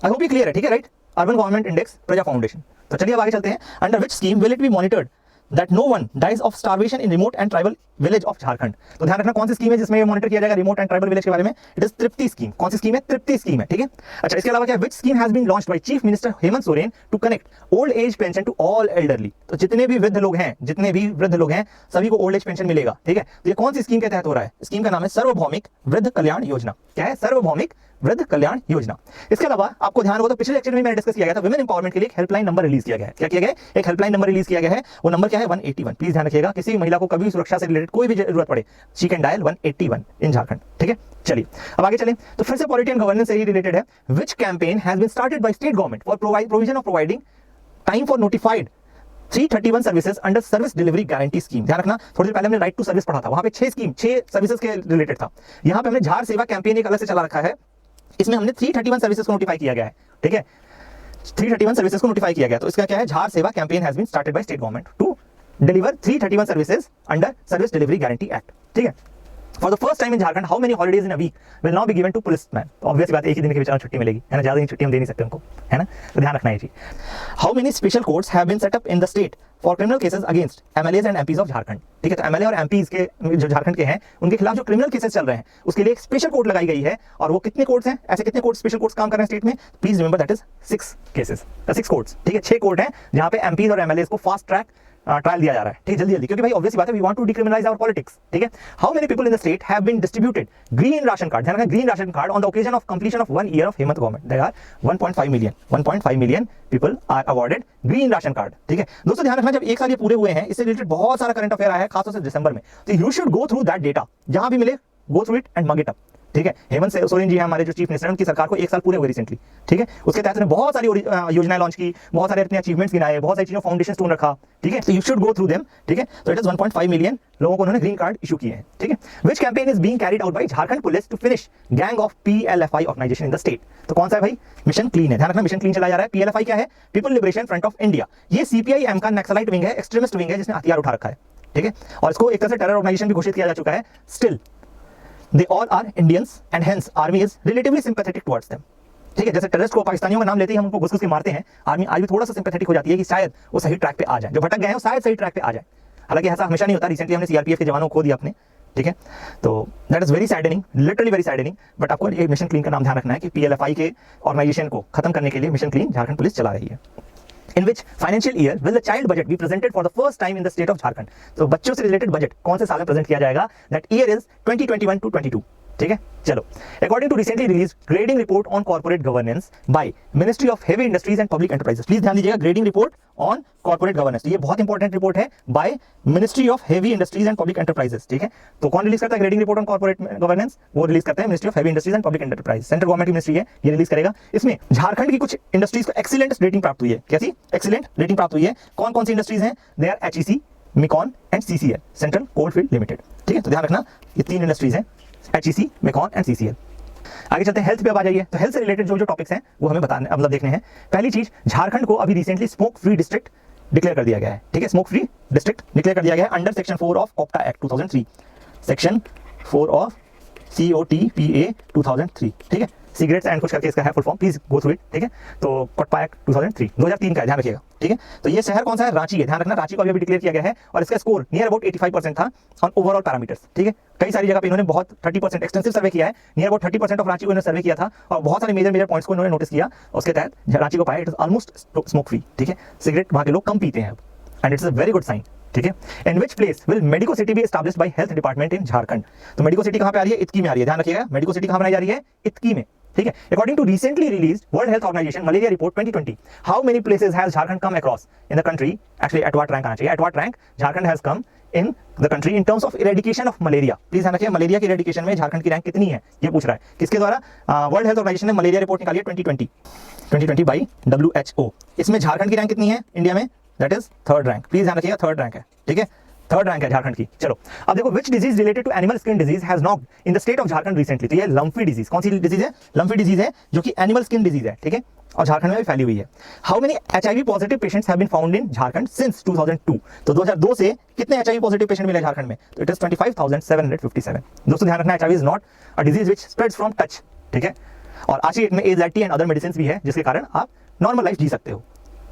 I hope ये क्लियर है। ठीक है, राइट, अर्बन गवर्नमेंट इंडेक्स, प्रजा फाउंडेशन। तो चलिए अब आगे चलते हैं, under which scheme will it be monitored that no one dies of starvation in remote and tribal village of Jharkhand. तो ध्यान रखना कौन सी स्कीम है जिसमें ये मॉनिटर किया जाएगा रिमोट एंड ट्राइबल विलेज के बारे में, इट इज तृप्ति स्कीम। कौन सी स्कीम है, तृप्ति स्कीम है। ठीक है, अच्छा इसके अलावा क्या, which scheme has been launched by chief minister Hemant Soren to connect old age pension to all elderly. तो जितने भी वृद्ध लोग हैं, जितने भी वृद्ध लोग हैं सभी को ओल्ड एज पेंशन मिलेगा। ठीक है, तो ये कौन सी स्कीम के तहत हो रहा है, स्कीम का नाम है सार्वभौमिक वृद्ध कल्याण योजना। क्या है, सार्वभौमिक वृद्ध कल्याण योजना। इसके अलावा आपको ध्यान होगा तो पिछले लेक्चर में मैंने डिस्कस किया गया था, वुमेन एम्पावरमेंट के लिए एक हेल्पलाइन नंबर रिलीज किया गया है। क्या किया गया है, एक हेल्पलाइन नंबर रिलीज किया गया है, वो नंबर क्या है 181। प्लीज ध्यान रखिएगा, किसी भी महिला को कभी सुरक्षा से रिलेटेड कोई भी जरूरत पड़े, शी कैन डायल 181 इन झारखंड। ठीक है, चलिए अब आगे चलें, तो फिर से पॉलिटी एंड गवर्नेंस से ही रिलेटेड है। Which campaign has been started by state government for provision of providing time for notified 331 services under service delivery guarantee scheme. ध्यान रखना, थोड़ी देर पहले हमने राइट टू सर्विस पढ़ा था, वहां पे 6 सर्विसेज के रिलेटेड था। यहाँ पे हमने झार सेवा कैंपेन एक अलग से चला रखा है, इसमें हमने 331 सर्विसेज को नोटिफाई किया गया है। ठीक है, 331 सर्विसेज को नोटिफाई किया गया, तो इसका क्या है, Jhar Sewa campaign has been started by state government to deliver 331 services under service delivery guarantee act. ठीक है, for the first time in Jharkhand how many holidays in a week will now be given to policeman. Obvious बात है, एक ही दिन के बेचारा छुट्टी मिलेगी, है ना, ज्यादा छुट्टी हम दे नहीं सकते उनको, है ना, तो ध्यान रखना है जी। How many special courts have been set up in the state for criminal cases against MLAs and MPs of Jharkhand. ठीक है, तो MLA और MPs के जो झारखंड के हैं उनके खिलाफ जो क्रिमिनल केसेस चल रहे हैं उसके लिए एक स्पेशल कोर्ट लगाई गई है, और वो कितने कोर्ट्स हैं, ऐसे कितने कोर्ट स्पेशल कोर्ट्स काम कर रहे हैं स्टेट में, please remember that is 6 cases, 6 courts. ठीक है, 6 कोर्ट हैं जहां पे MPs और MLAs को फास्ट ट्रैक ट्रायल दिया जा रहा है। ठीक है, जल्दी जल्दी, क्योंकि भाई ऑब्वियस बात है, we want to decriminalise our politics. ठीक है, how many people in the state have been distributed green ration card. ध्यान रखना, green ration card on the occasion of completion of 1 year of Hemant government. There are 1.5 million people are awarded green ration card. ठीक है दोस्तों, ध्यान रखना, जब एक साल ये पूरे हुए हैं, इससे रिलेटेड बहुत सारा करंट अफेयर आया है, खासतौर से दिसंबर में, तो you should go through that data, जहां भी मिले go through it and mug it up. ठीक है, हेमंत सोरेन जी हैं हमारे जो चीफ मिनिस्टर, उनकी सरकार को 1 साल पूरे हुए रिसेंटली। ठीक है, उसके तहत उन्होंने बहुत सारी योजनाएं लॉन्च की, बहुत सारे अपने अचीवमेंट्स गिनाए, बहुत सारी चीजों फाउंडेशन स्टोन रखा। ठीक है, तो you should go through them. ठीक है, तो इट इज 1.5 मिलियन लोगों को उन्होंने ग्रीन कार्ड इशू किए हैं। ठीक है, which campaign is being carried out by Jharkhand police to finish gang of PLFI organisation in the state. तो कौन सा है भाई, मिशन क्लीन है। ध्यान रखना, मिशन क्लीन चलाया जा रहा है। PLFI क्या है, people liberation front of India. ये CPIM का नक्सलाइट विंग है, एक्सट्रीमिस्ट विंग है, जिसने हथियार उठा रखा है। ठीक है, और इसको एक तरह से टेरर ऑर्गेनाइजेशन भी घोषित किया जा चुका है। Still they all are Indians and hence army is relatively sympathetic towards them। ठीक है, जैसे टेररिस्ट को पाकिस्तानियों का नाम लेते ही हम उनको घुस-घुस के मारते हैं, आर्मी आज भी थोड़ा सा सिंपैथेटिक हो जाती है कि शायद वो सही ट्रैक पे आ जाए, जो भटक गए हैं वो शायद सही ट्रैक पे आ जाए। हालांकि ऐसा हमेशा नहीं होता, रिसेंटली हमने सीआरपीएफ के जवानों को खो दिया अपने, ठीक है। तो that is very saddening, literally very saddening. But आपको ये मिशन क्लीन का नाम ध्यान रखना है कि पीएलएफआई के ऑर्गेनाइजेशन को खत्म करने के लिए मिशन क्लीन झारखंड पुलिस चला रही है। In which financial year will the child budget be presented for the first time in the state of Jharkhand? तो बच्चों से रिलेटेड बजट कौन से साल में प्रेजेंट किया जाएगा? That year is 2021 to 22, ठीक है। चलो, according to recently release grading report on corporate governance by ministry of heavy industries and public enterprises, please ध्यान दीजिएगा, grading report on corporate governance, तो ये बहुत इंपॉर्टेंट रिपोर्ट है by ministry of heavy industries and public enterprises, ठीक है। तो कौन रिलीज करता है grading report on corporate governance? वो रिलीज करता है ministry of heavy industries and public enterprise, central government की मिनिस्ट्री है, ये रिलीज करेगा। इसमें झारखंड की कुछ इंडस्ट्रीज को एक्सीलेंट रेटिंग प्राप्त हुई है। कैसी एक्सीलेंट रेटिंग प्राप्त हुई है? कौन कौन सी इंडस्ट्रीज हैं? They are HEC, MECON and CCL, central coalfield limited, ठीक है। तो ध्यान रखना ये तीन इंडस्ट्रीज हैं, एचईसी, मिकॉन एंड सीसीएल। आगे चलते हैं, हेल्थ पे अब आ जाइए। तो हेल्थ से रिलेटेड जो जो टॉपिक्स हैं वो हमें बताने मतलब देखने हैं। पहली चीज, झारखंड को अभी recently smoke free district declare कर दिया गया है, ठीक है। स्मोक फ्री डिस्ट्रिक्ट डिक्लेयर कर दिया गया है अंडर सेक्शन 4 ऑफ कॉप्टा एक्ट 2003, सेक्शन 4 ऑफ COTPA 2003, ठीक है। सिगरेट्स एंड कुछ करके इसका है full form, please go through it, ठीक है। तो कॉप्टा एक्ट 2003 का है, ध्यान रखिएगा, ठीक है। तो ये शहर कौन सा है? रांची है, ध्यान रखना, रांची को अभी डिक्लेयर किया गया है और इसका स्कोर नियर अबाउट 85% था ऑन ओवरऑल पैरामीटर्स, ठीक है। कई सारी जगह पे इन्होंने बहुत 30% एक्सटेंसिव सर्वे किया है, नियर अबाउट 30% ऑफ रांची को इन्होंने सर्वे किया था और बहुत सारे मेजर पॉइंट्स को इन्होंने नोटिस किया, उसके तहत रांची को पाया it is almost smoke free, ठीक है। सिगरेट वहां के लोग कम पीते हैं and it's a very good sign, ठीक है। In which place will medico city be established by health department in Jharkhand? तो मेडिको सिटी कहां पे आ रही है? इतकी में आ रही है, ध्यान रखिएगा, मेडिको सिटी कहां बनाई जा रही है? इतकी में, ठीक है। According to recently released World Health Organization malaria report 2020, how many places has Jharkhand come across in the country? Actually at what rank आना चाहिए, at what rank Jharkhand has come in the country in terms of eradication of malaria? Please ध्यान रखिए, मलेरिया की इरेडिकेशन में झारखंड की रैंक कितनी है ये पूछ रहा है। किसके द्वारा? वर्ल्ड हेल्थ ऑर्गेनाइजेशन ने मलेरिया रिपोर्ट निकाली है 2020 बाई WHO। इसमें झारखंड की रैंक कितनी है इंडिया में? That is 3rd rank, please ध्यान रखिएगा, 3rd रैंक है, ठीक है। 3rd रैंक है झारखंड की। चलो अब देखो, which disease related to animal skin disease has knocked in the state of Jharkhand recently? तो ये लम्फी डिजीज, कौन सी डिजीज है? लम्फी डिजीज है जो कि एनिमल स्किन डिजीज है, ठीक है, और झारखंड में भी फैली हुई है। How many HIV positive patients have been found in Jharkhand since 2002? तो 2002 से कितने HIV पॉजिटिव पेशेंट मिले झारखंड में? तो इट इज 25,757। दोस्तों ध्यान रखना, HIV is not a disease which spreads from touch, ठीक है। और आज की डेट में AZT एंड अदर मेडिसिन भी है जिसके कारण आप नॉर्मल लाइफ जी सकते हो,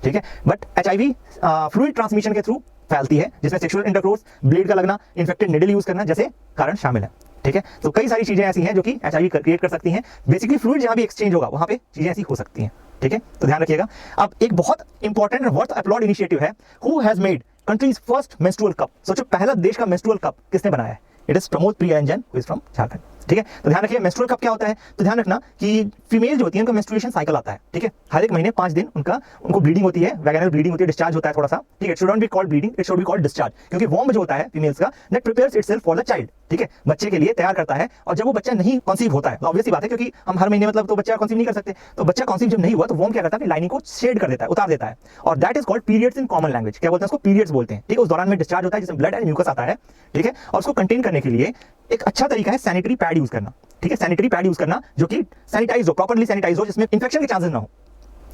ठीक है। बट HIV फ्लूइड ट्रांसमिशन के थ्रू फैलती है, जिसमें सेक्सुअल इंटरकोर्स, ब्लीड का लगना, इन्फेक्टेड निडल यूज करना जैसे कारण शामिल है, ठीक है। तो कई सारी चीजें ऐसी हैं जो कि HIV क्रिएट कर सकती हैं। बेसिकली फ्लूइड जहां भी एक्सचेंज होगा वहां पे चीजें ऐसी हो सकती हैं, ठीक है। तो ध्यान रखिएगा। अब एक बहुत इंपॉर्टेंट वर्थ अपलॉड इनिशिएटिव है, who has made countries first menstrual cup? सोचो पहला देश का मेंस्ट्रुअल कप किसने बनाया है? It is Pramod Priyaranjan, who is from Jharkhand, ठीक है। तो ध्यान रखिए, मेंस्ट्रुअल कप क्या होता है? तो ध्यान रखना कि फीमेल जो होती है उनका मेंस्ट्रुएशन साइकिल आता है, ठीक है। हर एक महीने 5 दिन उनको ब्लीडिंग होती है, वैगिनल ब्लीडिंग होती है, डिस्चार्ज होता है थोड़ा सा, ठीक है। It should not be called bleeding, it should be called discharge, क्योंकि वॉम्ब जो होता है फीमेल्स का, that prepares itself for the child, ठीक है, बच्चे के लिए तैयार करता है। और जब वो बच्चा नहीं कंसीव होता है, तो ऑब्वियसली बात है, क्योंकि हम हर महीने मतलब तो बच्चा कंसीव नहीं कर सकते, तो बच्चा कंसीव जब नहीं हुआ तो वॉम्ब क्या करता है? लाइनिंग को शेड कर देता है, उतार देता है, और that is called periods in common language. क्या बोलते हैं उसको? पीरियड्स बोलते हैं, ठीक है। उस दौरान में डिस्चार्ज होता है जिसमें ब्लड एंड म्यूकस आता है, ठीक है। और उसको कंटेन करने के लिए एक अच्छा तरीका है सैनिटरी पैड यूज करना, ठीक है। सैनिटरी पैड यूज करना जो कि सैनिटाइज हो, प्रॉपर्ली सैनिटाइज हो, जिसमें इंफेक्शन के चांसेस ना हो,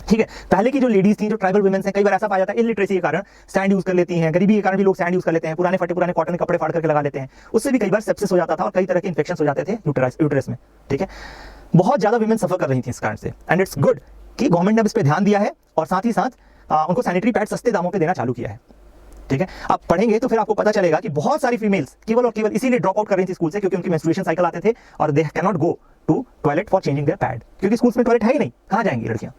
ठीक है। पहले की जो लेडीज थी, जो ट्राइबल वुमेन्स हैं, कई बार ऐसा पाया जाता है इलिटरेसी के कारण सैंड यूज कर लेती हैं, गरीबी के कारण भी लोग सैंड यूज कर लेते हैं, पुराने फटे पुराने कॉटन के कपड़े फाड़ करके लगा लेते हैं, उससे भी कई बार सेप्सिस हो जाता था और कई तरह के इंफेक्शन हो जाते थे यूटेरस में, ठीक है। बहुत ज्यादा वुमेन सफर कर रही थी इस कारण से, एंड इट्स गुड कि गवर्नमेंट ने इस पर ध्यान दिया है और साथ ही साथ उनको सैनिटरी पैड सस्ते दामों पर देना चालू किया है, ठीक है। आप पढ़ेंगे तो फिर आपको पता चलेगा कि बहुत सारी फीमेल्स केवल और केवल इसीलिए ड्रॉप आउट कर रही थी स्कूल से, क्योंकि उनकी मेंस्ट्रुएशन साइकिल आते थे और they can not go to toilet for changing their pad, क्योंकि स्कूल्स में टॉयलेट है ही नहीं, कहां जाएंगी लड़कियां,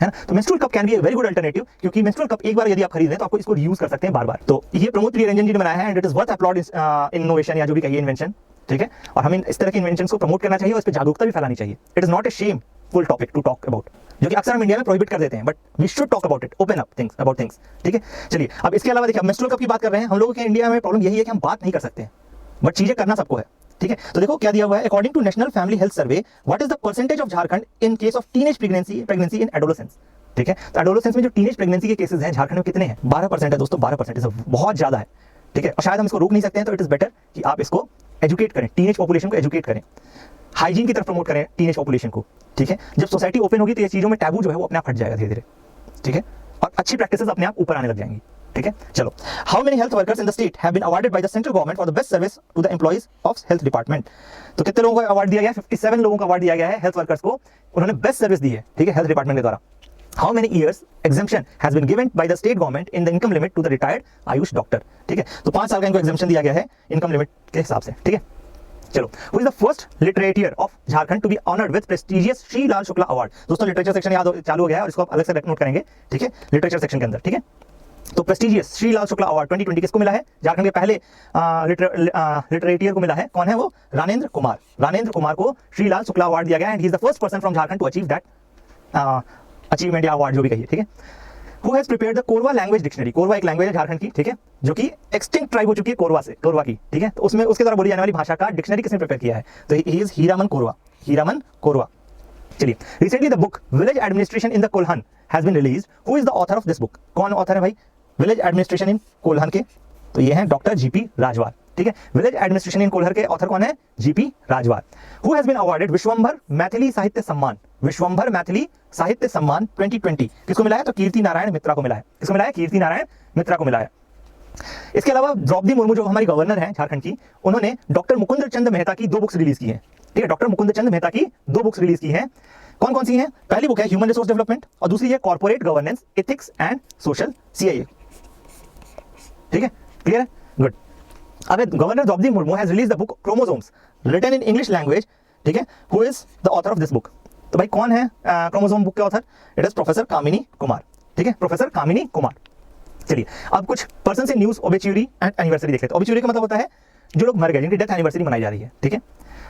है ना। तो menstrual cup can be a very good alternative, क्योंकि मेंस्ट्रुअल कप एक बार यदि आप खरीद लें तो आपको इसको रीयूज कर सकते हैं बार बार। तो ये प्रमोद प्रियरंजन जी ने बनाया है and it is worth applaud innovation, या जो भी कहिए इन्वेंशन, ठीक है। और हमें इस तरह के इन्वेंशंस को प्रमोट करना चाहिए और इस पर जागरूकता भी फैलानी चाहिए। It is not a shameful topic to talk about, जो कि अक्सर हम इंडिया में प्रोहिबिट कर देते हैं, but we should talk about it, open up things about things, ठीक है। चलिए अब इसके अलावा देखिए, मेंस्ट्रुअल कप की बात कर रहे हैं हम लोगों के इंडिया में प्रॉब्लम यही है कि हम बात नहीं कर सकते हैं, बट चीजें करना सबको है, ठीक है। तो देखो क्या दिया हुआ है, according to national family health survey, what is the percentage of Jharkhand in case of teenage pregnancy in adolescence, ठीक है। तो एडोलेसेंस में जो टीनेज प्रेगनेंसी के केसेस हैं झारखंड में कितने हैं? 12% है दोस्तों, 12% बहुत ज्यादा है, ठीक है। और शायद हम इसको रोक नहीं सकते हैं, तो इट इज बेटर कि आप इसको एजुकेट करें, टीनेज पॉपुलेशन को एजुकेट करें, हाइजीन की तरफ प्रमोट करें टीनेज पॉपुलेशन को, ठीक है। जब सोसाइटी ओपन होगी तो ये चीजों में टैबू जो है वो अपने आप हट जाएगा धीरे धीरे, ठीक है, और अच्छी प्रैक्टिसेस अपने आप ऊपर आने लग जाएंगी, ठीक है। चलो, how many health workers in the state have been awarded by the central government for the best service to the employees of health department? तो कितने लोगों को अवार्ड दिया गया है? 57 लोगों को अवार्ड दिया गया है हेल्थ वर्कर्स को, उन्होंने बेस्ट सर्विस दी है, ठीक है, हेल्थ डिपार्टमेंट के द्वारा। How many years exemption has been given by the state government in the income limit to the retired Ayush doctor. ठीक है, तो 5 साल का इनको एग्जेम्पशन दिया गया है इनकम लिमिट के हिसाब से। ठीक है, चलो, who is the first literature of Jharkhand to be honoured with prestigious Shri Lal Shukla award. दोस्तों लिटरेचर सेक्शन याद चालू हो गया है और इसको आप अलग से नोट करेंगे। ठीक है, लिटरेचर सेक्शन के अंदर। ठीक है, तो प्रेस्टिजियस श्री लाल शुक्ला अवार्ड 2020 किसको मिला है? झारखंड के पहले लिटरेटियर को मिला है। कौन है वो? रानेंद्र कुमार। रानेंद्र कुमार को श्री लाल शुक्ला अवार्ड दिया गया and he is the first person from Jharkhand to achieve that achievement या अवार्ड जो भी कहिए। ठीक है, who has prepared the Korwa language dictionary. Korwa एक लैंग्वेज है झारखंड की। ठीक है, जो कि एक्सटिंक्ट ट्राइब हो चुकी है कोरवा से, कोरवा की। ठीक है, तो उसमें उसके द्वारा बोली जाने वाली भाषा का डिक्शनरी किसने प्रिपेयर किया है? तो ही इज हीरामन कोरवा। हीरामन कोरवा। चलिए, recently the book village administration in the Kolhan has been released. Who is the author of this book? कौन ऑथर है भाई विलेज एडमिनिस्ट्रेशन इन कोल्हन के? तो ये हैं डॉक्टर जीपी राजवार। ठीक है, विलेज एडमिनिस्ट्रेशन इन कोल्हर के ऑथर कौन है? GP Rajwar. Who has been awarded Vishwambhar Maithili Sahitya Samman. Vishwambhar Maithili Sahitya सम्मान 2020 किसको मिला है? तो कीर्ति नारायण मित्रा को मिला है। किसको मिला है? कीर्ति नारायण मित्रा को मिला है। इसके अलावा द्रौपदी मुर्मू जो हमारी गवर्नर है झारखंड की, उन्होंने डॉक्टर मुकुंद चंद मेहता की 2 बुक्स रिलीज की है। ठीक है, डॉक्टर मुकुंद चंद मेहता की 2 बुक्स रिलीज की है। कौन कौन सी हैं? पहली बुक है ह्यूमन रिसोर्स डेवलपमेंट और दूसरी है corporate governance ethics and social CIA। ठीक है, क्लियर है? गुड। अब governor Draupadi Murmu has release the book chromosomes written in English language. ठीक है, who is the author of this book? तो भाई कौन है क्रोमोसोम बुक के author? It is professor Kamini Kumar. ठीक है, प्रोफेसर कामिनी कुमार। चलिए, अब कुछ पर्सन से न्यूज, ओबेच्यूरी एंड एनिवर्सरी देख लेते हैं। ओबेच्यूरी का मतलब होता है जो लोग मर गए, जिनकी डेथ एनिवर्सरी मनाई जा रही है। ठीक है,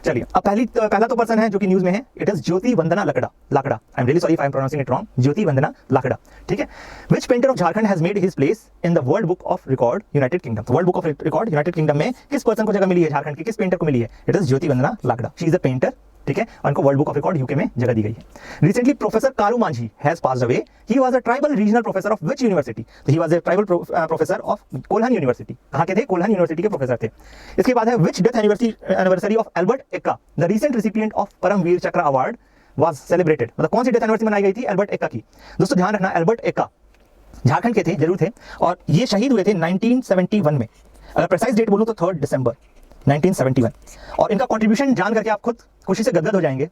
चलिए, अब पहला तो पर्सन है जो कि न्यूज में है। It is Jyoti Vandana Lakra. I am really sorry if I am pronouncing it wrong. Jyoti Vandana Lakra. ठीक है, which painter of Jharkhand has made his place in the world book of record United Kingdom. World book of record United Kingdom में किस पर्सन को जगह मिली है? झारखंड की किस पेंटर को मिली है? It is Jyoti Vandana Lakra. She is a painter. ठीक है, और इनको world book of record UK में जगह दी गई है। Recently professor Karu Manjhi has passed away. He was a tribal regional professor of which university? तो he was a tribal professor of Kolhan university. कहां के थे? कोल्हन यूनिवर्सिटी के प्रोफेसर थे। इसके बाद है which death anniversary of Albert Ekka the recent recipient of Paramvir Chakra award was celebrated. मतलब कौन सी डेथ एनिवर्सरी मनाई गई थी? एल्बर्ट एक्का की। दोस्तों ध्यान रखना, एल्बर्ट एक्का झारखंड के थे, जरूर थे, और ये शहीद हुए थे 1971 में। अगर प्रिसाइज डेट बोलूं तो 3 दिसंबर 1971। और इनका कंट्रीब्यूशन जान करके आप खुद खुशी से गदगद हो जाएंगे।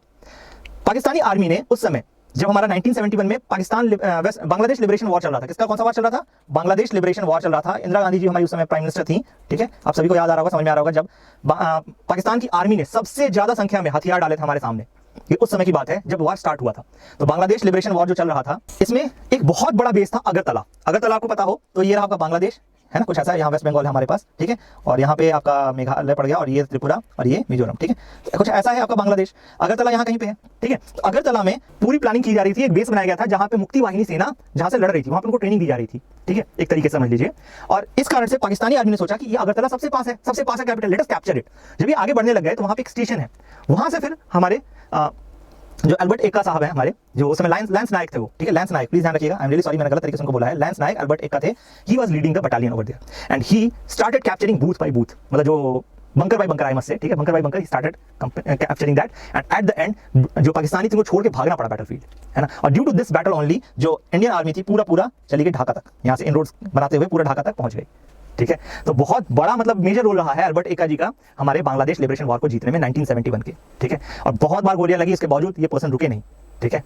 पाकिस्तानी आर्मी ने उस समय जब हमारा 1971 में बांग्लादेश लिबरेशन वॉर चल रहा था। किसका कौन सा वॉर चल रहा था? बांग्लादेश लिबरेशन वॉर चल रहा था। इंदिरा गांधी जी हमारी उस समय प्राइम मिनिस्टर थी। ठीक है, आप सभी को याद आ रहा होगा, समझ में आ रहा होगा, जब पाकिस्तान की आर्मी ने सबसे ज्यादा संख्या में हथियार डाले थे हमारे सामने। ये उस समय की बात है जब वॉर स्टार्ट हुआ था। तो बांग्लादेश लिबरेशन वॉर जो चल रहा था, इसमें एक बहुत बड़ा बेस था अगरतला। अगरतला आपको पता हो तो ये रहा आपका बांग्लादेश, है ना, कुछ ऐसा है। यहाँ वेस्ट बंगाल है हमारे पास। ठीक है, और यहाँ पे आपका मेघालय पड़ गया, और ये त्रिपुरा, और ये मिजोरम। ठीक है, तो कुछ ऐसा है आपका बांग्लादेश। अगरतला यहाँ कहीं पे है। ठीक है, तो अगरतला में पूरी प्लानिंग की जा रही थी, एक बेस बनाया गया था जहाँ पे मुक्ति वाहिनी सेना जहाँ से लड़ रही थी, वहाँ पे उनको ट्रेनिंग दी जा रही थी। ठीक है, एक तरीके से समझ लीजिए। और इस कारण से पाकिस्तानी आर्मी ने सोचा कि ये अगरतला सबसे पास है, सबसे पास है capital, let us capture it. जब ये आगे बढ़ने लग गए तो वहाँ पे एक स्टेशन है, वहाँ से फिर हमारे जो एल्बर्ट एक्का साहब हैं हमारे, जो उस समय लैंस नायक थे वो। ठीक है, लैंस नायक, प्लीज ध्यान रखिएगा, आई एम रियली सॉरी मैंने गलत तरीके से उनको बोला है। लैंस नायक एल्बर्ट एक्का थे। He was leading the battalion over there and he started capturing booth by booth, मतलब जो bunker by bunker, I must say. ठीक है, bunker by bunker he started capturing that and at the end जो पाकिस्तानी थे वो छोड़ के भागना पड़ा बैटलफील्ड, है ना। और due to this battle only जो इंडियन आर्मी थी पूरा चली गई ढाका तक, यहाँ से इन रोड्स बनाते हुए पूरा ढाका तक पहुंच गई। ठीक है, तो बहुत बड़ा मतलब मेजर रोल रहा है एल्बर्ट एक्का जी का हमारे बांग्लादेश लिबरेशन वॉर को जीतने में 1971 के। ठीक है, और बहुत बार गोलियां लगी, इसके बावजूद ये पर्सन रुके नहीं। ठीक है,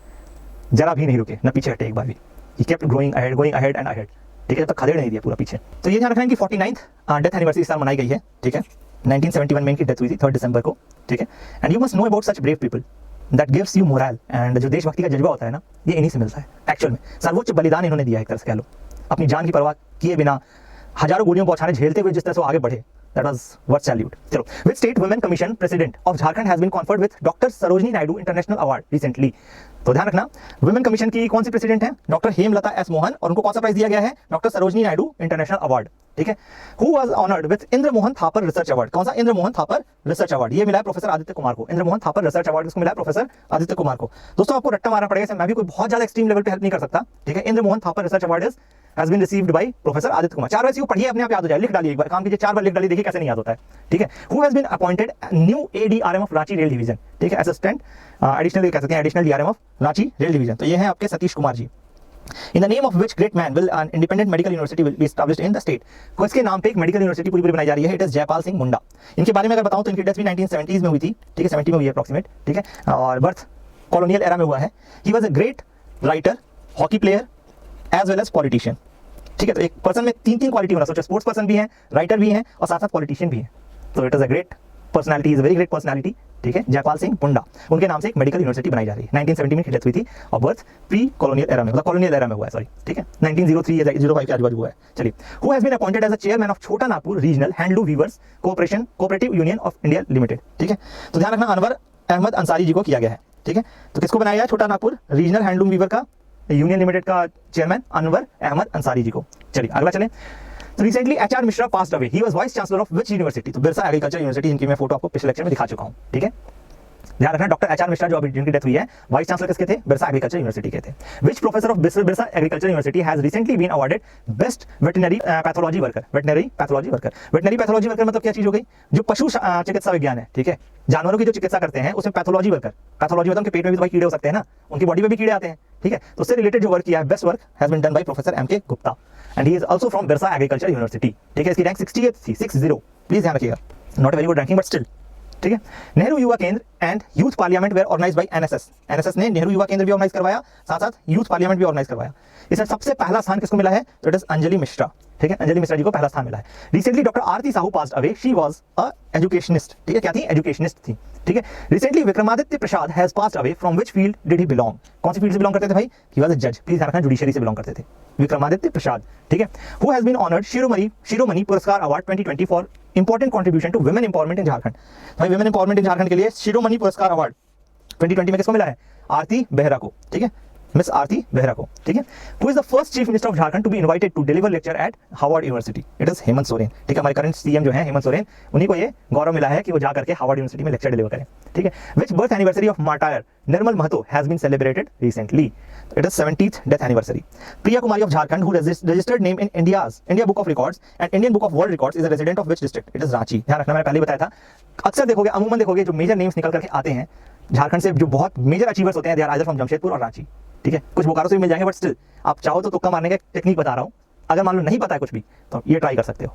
जरा भी नहीं रुके, न पीछे हटे एक बार भी। He kept going ahead and ahead. ठीक है, तो खदेड़ नहीं दिया पूरा पीछे। तो ये ध्यान रखना है कि 49th डेथ एनिवर्सरी इस साल मनाई गई है। ठीक है, 1971 में इनकी डेथ हुई थी 3 दिसंबर को। ठीक है, and you must know about such brave people that gives you moral. And जो देशभक्ति का जज्बा होता है ना, ये इन्हीं से मिलता है एक्चुअल में। सर्वोच्च बलिदान इन्होंने दिया, एक तरह से कह लो, अपनी जान की परवाह किए बिना हजारों गोलियों को बौछारें झेलते हुए जिस तरह से आगे बढ़े, that was worth salute. चलो, which state women commission president of Jharkhand has been conferred with Dr. Sarojini Naidu International Award recently? तो ध्यान रखना, वुमेन कमीशन की कौन सी प्रेसिडेंट है? डॉक्टर हेमलता एस मोहन, और उनको कौन सा प्राइज दिया गया है? Doctor Sarojini Naidu international award. ठीक है, who was honoured with Indra Mohan Thapar research award? कौन सा? Indra Mohan Thapar research award. ये मिला है प्रोफेसर आदित्य कुमार को। इंद्र मोहन थापर रिसर्च अवार्ड किसको मिला है? प्रोफेसर आदित्य कुमार को। दोस्तों आपको रट्टा मारना पड़ेगा, मैं भी कोई बहुत ज्यादा एक्सट्रीम लेवल पे हेल्प नहीं कर सकता। ठीक है, Indra Mohan Thapar research award has been received by professor Aditya Kumar. 4 बार इसको पढ़िए, अपने आप याद हो जाए, लिख डालिए, एक बार काम कीजिए, 4 बार लिख डालिए, देखिए कैसे नहीं याद होता है। ठीक है, who has been appointed new ADRM of Ranchi rail division? ठीक है, असिस्टेंट एडिशनल कह सकते हैं, additional DRM of Ranchi rail division. तो ये है आपके Satish Kumar ji. In the name of which great man will an independent medical university will be established in the state? को इसके नाम पे एक मेडिकल यूनिवर्सिटी पूरी बनाई जा रही है। It is Jaipal Singh Munda. इनके बारे में अगर बताऊं तो इनकी डेथ भी 1970s में हुई थी। ठीक है, 70 में हुई है अप्रोक्सीमेट। ठीक है, और बर्थ कॉलोनियल एरा में हुआ है। He was a great writer, hockey player as well as politician. ठीक है, तो एक पर्सन में तीन तीन क्वालिटी होना, सोचो स्पोर्ट्स पर्सन भी है, राइटर भी है और साथ साथ पॉलिटिशियन भी है। तो it is a great personality, is a very great personality. ठीक है, जयपाल सिंह पुंडा, उनके नाम से एक मेडिकल यूनिवर्सिटी बनाई जा रही है। 1970 में डेथ हुई थी और बर्थ प्री कॉलोनियल एरा में, मतलब कॉलोनियल एरा में हुआ है, सॉरी। ठीक है, 1903 या 05 के आजू बाजू हुआ है। चलिए, who has been appointed as a chairman of Chota Nagpur regional handloom weavers cooperative union of India limited. ठीक है, तो ध्यान रखना अनवर अहमद अंसारी जी को किया गया है। ठीक है, तो किसको बनाया है छोटा नागपुर रीजनल हैंडलूम वीवर का यूनियन लिमिटेड का चेयरमैन अनवर अहमद अंसारी जी को। चलिए अगला चलें। तो recently HR Mishra passed away, he was vice chancellor of which university? तो बिरसा एग्रीकल्चर यूनिवर्सिटी, जिनकी मैं फोटो आपको पिछले लेक्चर में दिखा चुका हूं। ठीक है, ध्यान रखना डॉक्टर एचआर मिश्रा जो अभी जिनकी डेथ हुई है, वाइस चांसलर किसके थे? बिरसा एग्रीकल्चर यूनिवर्सिटी के थे। Which professor of Birsa agriculture university has recently been awarded best veterinary pathology worker? Veterinary pathology worker मतलब क्या चीज हो गई? जो पशु चिकित्सा विज्ञान है, ठीक है, जानवरों की जो चिकित्सा करते हैं उसमें पैथोलॉजी वर्कर। पैथोलॉजी मतलब उनके पेट में भी तो भाई कीड़े हो सकते हैं ना, उनकी बॉडी में भी कीड़े आते हैं। ठीक है, तो उससे रिलेटेड जो वर्क किया है, best work has been done by professor M K Gupta and he is also from Birsa agriculture university. ठीक है, इसकी रैंक 68 थी, 60, प्लीज ध्यान रखिएगा, not a very good ranking but still. ठीक है, Nehru Yuva Kendra and youth parliament were organised by NSS ने नेहरू युवा केंद्र भी ऑर्गेनाइज करवाया, साथ साथ यूथ पार्लियामेंट भी ऑर्गेनाइज करवाया। इसमें सबसे पहला स्थान किसको मिला है? तो इट इज अंजलि मिश्रा। ठीक है, अंजलि मिश्रा जी को पहला स्थान मिला है। Recently doctor Aarti Sahu passed away, she was a educationist. ठीक है, क्या थी? एजुकेशनिस्ट थी। ठीक है, recently Vikramaditya Prasad has passed away, from which field did he belong? कौन सी फील्ड से बिलोंग करते थे भाई? ही वाज अ जज, प्लीज ध्यान रखना, जुडिशरी से बिलोंग करते थे विक्रमादित्य प्रसाद। ठीक है, who has been honoured Shiromani Puraskar award 2020 for important contribution to women empowerment in Jharkhand? भाई वुमेन एम्पावरमेंट इन झारखंड के लिए शिरोमणि पुरस्कार अवार्ड 2020 में किसको मिला है? आरती बेहरा को। ठीक है, मिस आरती बेहरा को। ठीक है, who is the first chief minister of Jharkhand to be invited to deliver lecture at Harvard university? It is Hemant Soren. ठीक है, हमारे करंट सीएम जो है हेमंत सोरेन, उन्हीं को ये गौरव मिला है कि वो जा करके हार्वर्ड यूनिवर्सिटी में लेक्चर डिलीवर करें। ठीक है, which birth anniversary of martyr Nirmal Mahato has been celebrated recently? It is 70th death anniversary. Priya Kumari of Jharkhand, who registered name in India book of records and Indian book of world records, is a resident of which district? It is Ranchi. ध्यान रखना, मैंने पहले बताया था, अक्सर देखोगे, अमूमन देखोगे, जो मेजर नेम्स निकल करके आते हैं झारखंड से, जो बहुत मेजर अचीवर्स होते हैं, they are either from Jamshedpur और रांची। ठीक है, कुछ बोकारो से भी मिल जाएंगे, बट स्टिल आप चाहो तो तुक्का मारने का टेक्निक बता रहा हूं। अगर मान लो नहीं पता है कुछ भी तो ये ट्राई कर सकते हो।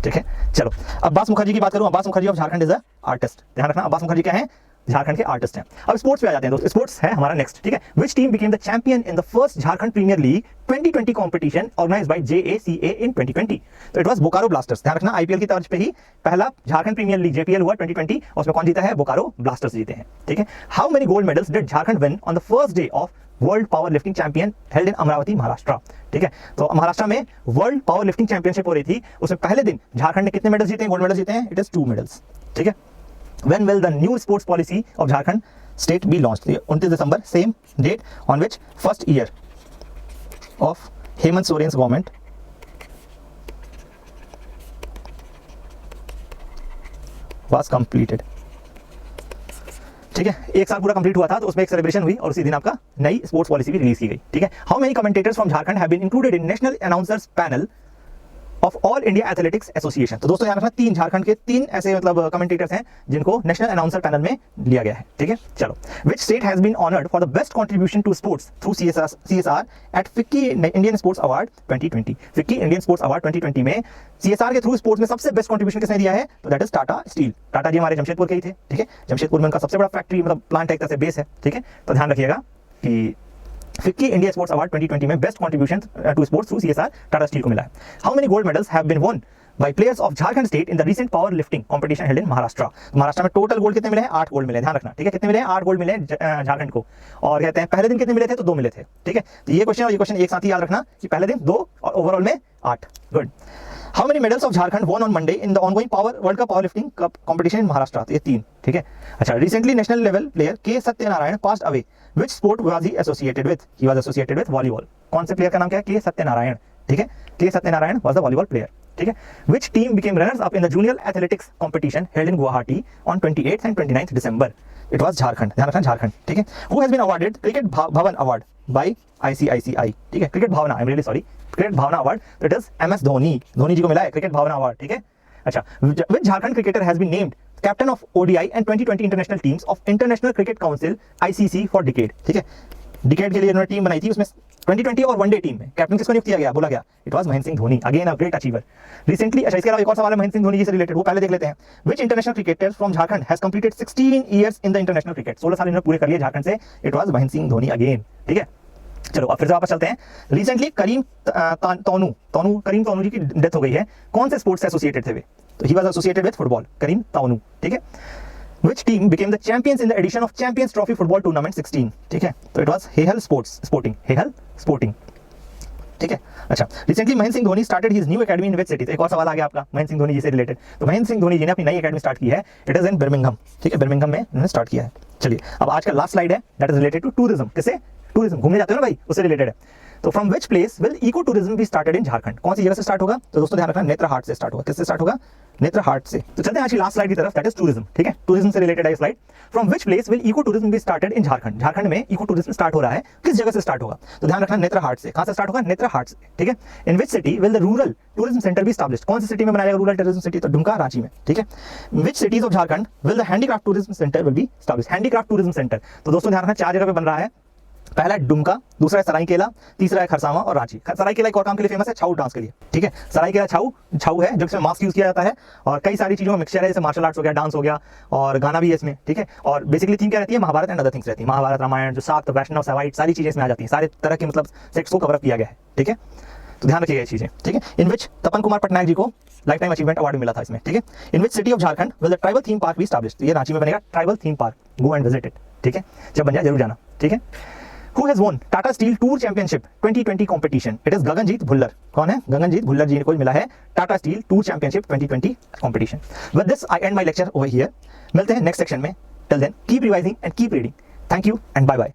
ठीक है, चलो अब्बास मुखर्जी की बात करूं। Abbas Mukherjee of Jharkhand is a artist. ध्यान रखना, अब्बास मुखर्जी क्या है? झारखंड के आर्टिस्ट हैं। अब स्पोर्ट्स पे आ जाते हैं दोस्तों, स्पोर्ट्स है हमारा नेक्स्ट। ठीक है, which team became the champion in the first Jharkhand premier league 2020 competition organised by JACA in 2020? तो इट वाज बोकारो ब्लास्टर्स। ध्यान रखना, आईपीएल की तर्ज पे ही पहला झारखंड प्रीमियर लीग JPL हुआ 2020 और उसमें कौन जीता है? बोकारो ब्लास्टर्स जीते हैं। ठीक है, how many gold medals did Jharkhand win on the first day of world power lifting champion held in Amravati Maharashtra? ठीक है, तो महाराष्ट्र में वर्ल्ड पावर लिफ्टिंग चैंपियनशिप हो रही थी, उसमें पहले दिन झारखंड ने कितने मेडल्स जीते हैं? गोल्ड मेडल्स जीते हैं। It is 2 medals. ठीक है, when will the new sports policy of Jharkhand state be launched? 29 December, same date on which first year of Hemant Soren's government was completed. ठीक है, एक साल पूरा कंप्लीट हुआ था, तो उसमें एक सेलिब्रेशन हुई और उसी दिन आपका नई स्पोर्ट्स पॉलिसी भी रिलीज की गई। ठीक है, how many commentators from Jharkhand have been included in national announcers panel of all India athletics association? तो दोस्तों याद रखना, 3 झारखंड के 3 ऐसे मतलब कमेंटेटर्स हैं जिनको नेशनल अनाउंसर पैनल में लिया गया है। ठीक है, चलो, which state has been honoured for the best contribution to sports through CSR at FICCI Indian sports award 2020? FICCI Indian sports award 2020 में CSR के थ्रू स्पोर्ट्स में सबसे बेस्ट कंट्रीब्यूशन किसने दिया है? तो that is Tata steel. Tata ji हमारे जमशेदपुर के ही थे। ठीक है, जमशेदपुर में उनका सबसे बड़ा फैक्ट्री मतलब प्लांट एक तरह से बेस है। ठीक है, तो ध्यान रखिएगा कि फिक्की इंडिया स्पोर्ट्स अवार्ड 2020 में best contribution to sports through CSR Tata steel को मिला है। How many gold medals have been won by players of Jharkhand state in the recent power lifting competition held in Maharashtra? Maharashtra में टोटल गोल्ड कितने मिले हैं? 8 गोल्ड मिले। ध्यान रखना, ठीक है, कितने मिले हैं? 8 गोल्ड मिले झारखंड को। और कहते हैं पहले दिन कितने मिले थे? तो 2 मिले थे। ठीक है, तो ये क्वेश्चन और ये क्वेश्चन एक साथ ही याद रखना कि पहले दिन 2 और ओवरऑल में 8। Good. How many medals of Jharkhand won on Monday in the ongoing world cup power lifting competition in Maharashtra? तो ये 3। ठीक है, अच्छा, रिसेंटली नेशनल लेवल प्लेयर के Satyanarayan passed away, which sport was he associated with? He was associated with volleyball. कौन से प्लेयर का नाम क्या है? के सत्यनारायण। ठीक है, K Satyanarayan was the volleyball player. ठीक है, which team became runners up in the junior athletics competition held in Guwahati on 28th and 29th December? It was Jharkhand. ध्यान रखना, झारखंड। ठीक है, who has been awarded cricket Bhavan award by ICICI? ठीक है, cricket Bhavna, I am really sorry, cricket Bhavna award, it is MS Dhoni. Dhoni ji को मिला है क्रिकेट भावना अवार्ड। ठीक है, अच्छा, which Jharkhand cricketer has been named captain of ODI and 2020 international teams of international cricket council ICC for decade? ठीक है, डिकेड के लिए उन्होंने टीम बनाई थी, उसमें 2020 और वनडे टीम में कैप्टन किसको नियुक्त किया गया? बोला गया it was Mahendra Singh Dhoni. Again a great achiever. Recently, अच्छा, इसके अलावा एक और सवाल है महेंद्र सिंह धोनी जी से रिलेटेड, वो पहले देख लेते हैं। विच international cricketer from Jharkhand has completed 16 years in the international cricket? 16 साल इन्होंने पूरे कर लिए झारखंड से। It was Mahendra Singh Dhoni again. ठीक है, चलो अब फिर से वापस चलते हैं। रिसेंटली करीम तौनू जी की डेथ हो गई है, कौन से स्पोर्ट्स से एसोसिएटेड थे वे? तो he was associated with football, Karim Taunu, ठीक है। Which team became the champions in the edition of Champions Trophy Football Tournament 16? ठीक है, तो it was हेहल स्पोर्टिंग, ठीक है। अच्छा, recently Mahendra Singh Dhoni started his new academy in which city? तो एक और सवाल आ गया आपका महेंद्र सिंह धोनी जी से रिलेटेड। तो महेंद्र सिंह धोनी जी ने अपनी नई एकेडमी स्टार्ट की है, इट इज इन बर्मिंघम, ठीक है, बर्मिंघम में उन्होंने स्टार्ट किया है। चलिए अब आज का लास्ट स्लाइड है, that is related to tourism. किससे? टूरिज्म, घूमने जाते हो ना भाई, उससे रिलेटेड है। तो from which place will eco tourism be started in Jharkhand? कौन सी जगह से स्टार्ट होगा? तो दोस्तों ध्यान रखना, नेत्रहाट से स्टार्ट होगा। किससे स्टार्ट होगा? नेत्रहाट से। तो चलते हैं आज की लास्ट स्लाइड की तरफ, दैट इज टूरिज्म, ठीक है, टूरिज्म से रिलेटेड है slide. From which place will eco tourism be started in Jharkhand? Jharkhand में इको टूरिज्म स्टार्ट हो रहा है, किस जगह से स्टार्ट होगा? तो ध्यान रखना, नेत्रहाट से। कहां से स्टार्ट होगा? नेत्रहाट से, ठीक है। In which city will the rural tourism centre be established? कौन सी सिटी में बनाया जाएगा रूरल टूरिज्म सिटी? तो दुमका, रांची में, ठीक है। विच cities of Jharkhand will the handicraft tourism centre will be established? Handicraft tourism centre, तो दोस्तों ध्यान रखना, 4 जगह पे बन रहा है। पहला है दुमका, दूसरा है सरायकेला, तीसरा है खरसावां और रांची। सरायकेला एक और काम के लिए फेमस है, छाऊ डांस के लिए, ठीक है। सरायकेला छाऊ है, जिसमें मास्क यूज किया जाता है और कई सारी चीजों में मिक्सचर है, जैसे मार्शल आर्ट्स हो गया, डांस हो गया और गाना भी है इसमें, ठीक है। और बेसिकली थीम क्या रहती है? महाभारत एंड अदर थिंग्स रहती है। महाभारत, रामायण, जो शाक्त, वैष्णव, सवाइट, सारी चीजें इसमें आ जाती हैं। सारे तरह के मतलब सेक्ट्स को कवर अप किया गया है, ठीक है। तो ध्यान रखिएगा ये चीजें, ठीक है। इन विच तपन कुमार पटनायक जी को लाइफ टाइम अचीवमेंट अवार्ड मिला था इसमें, ठीक है। In which city of Jharkhand will the tribal theme park be established? ये रांची में बनेगा tribal theme park, go and visit it, ठीक है। जब बन जाए जरूर जाना, ठीक है। Who has won Tata Steel Tour Championship 2020 competition? It is Gaganjeet Bhullar. कौन है? गगनजीत भुल्लर जी को मिला है Tata steel tour championship 2020 competition। With this I end my lecture over here। मिलते हैं नेक्स्ट सेक्शन में। Till then keep revising and keep reading। Thank you and bye bye।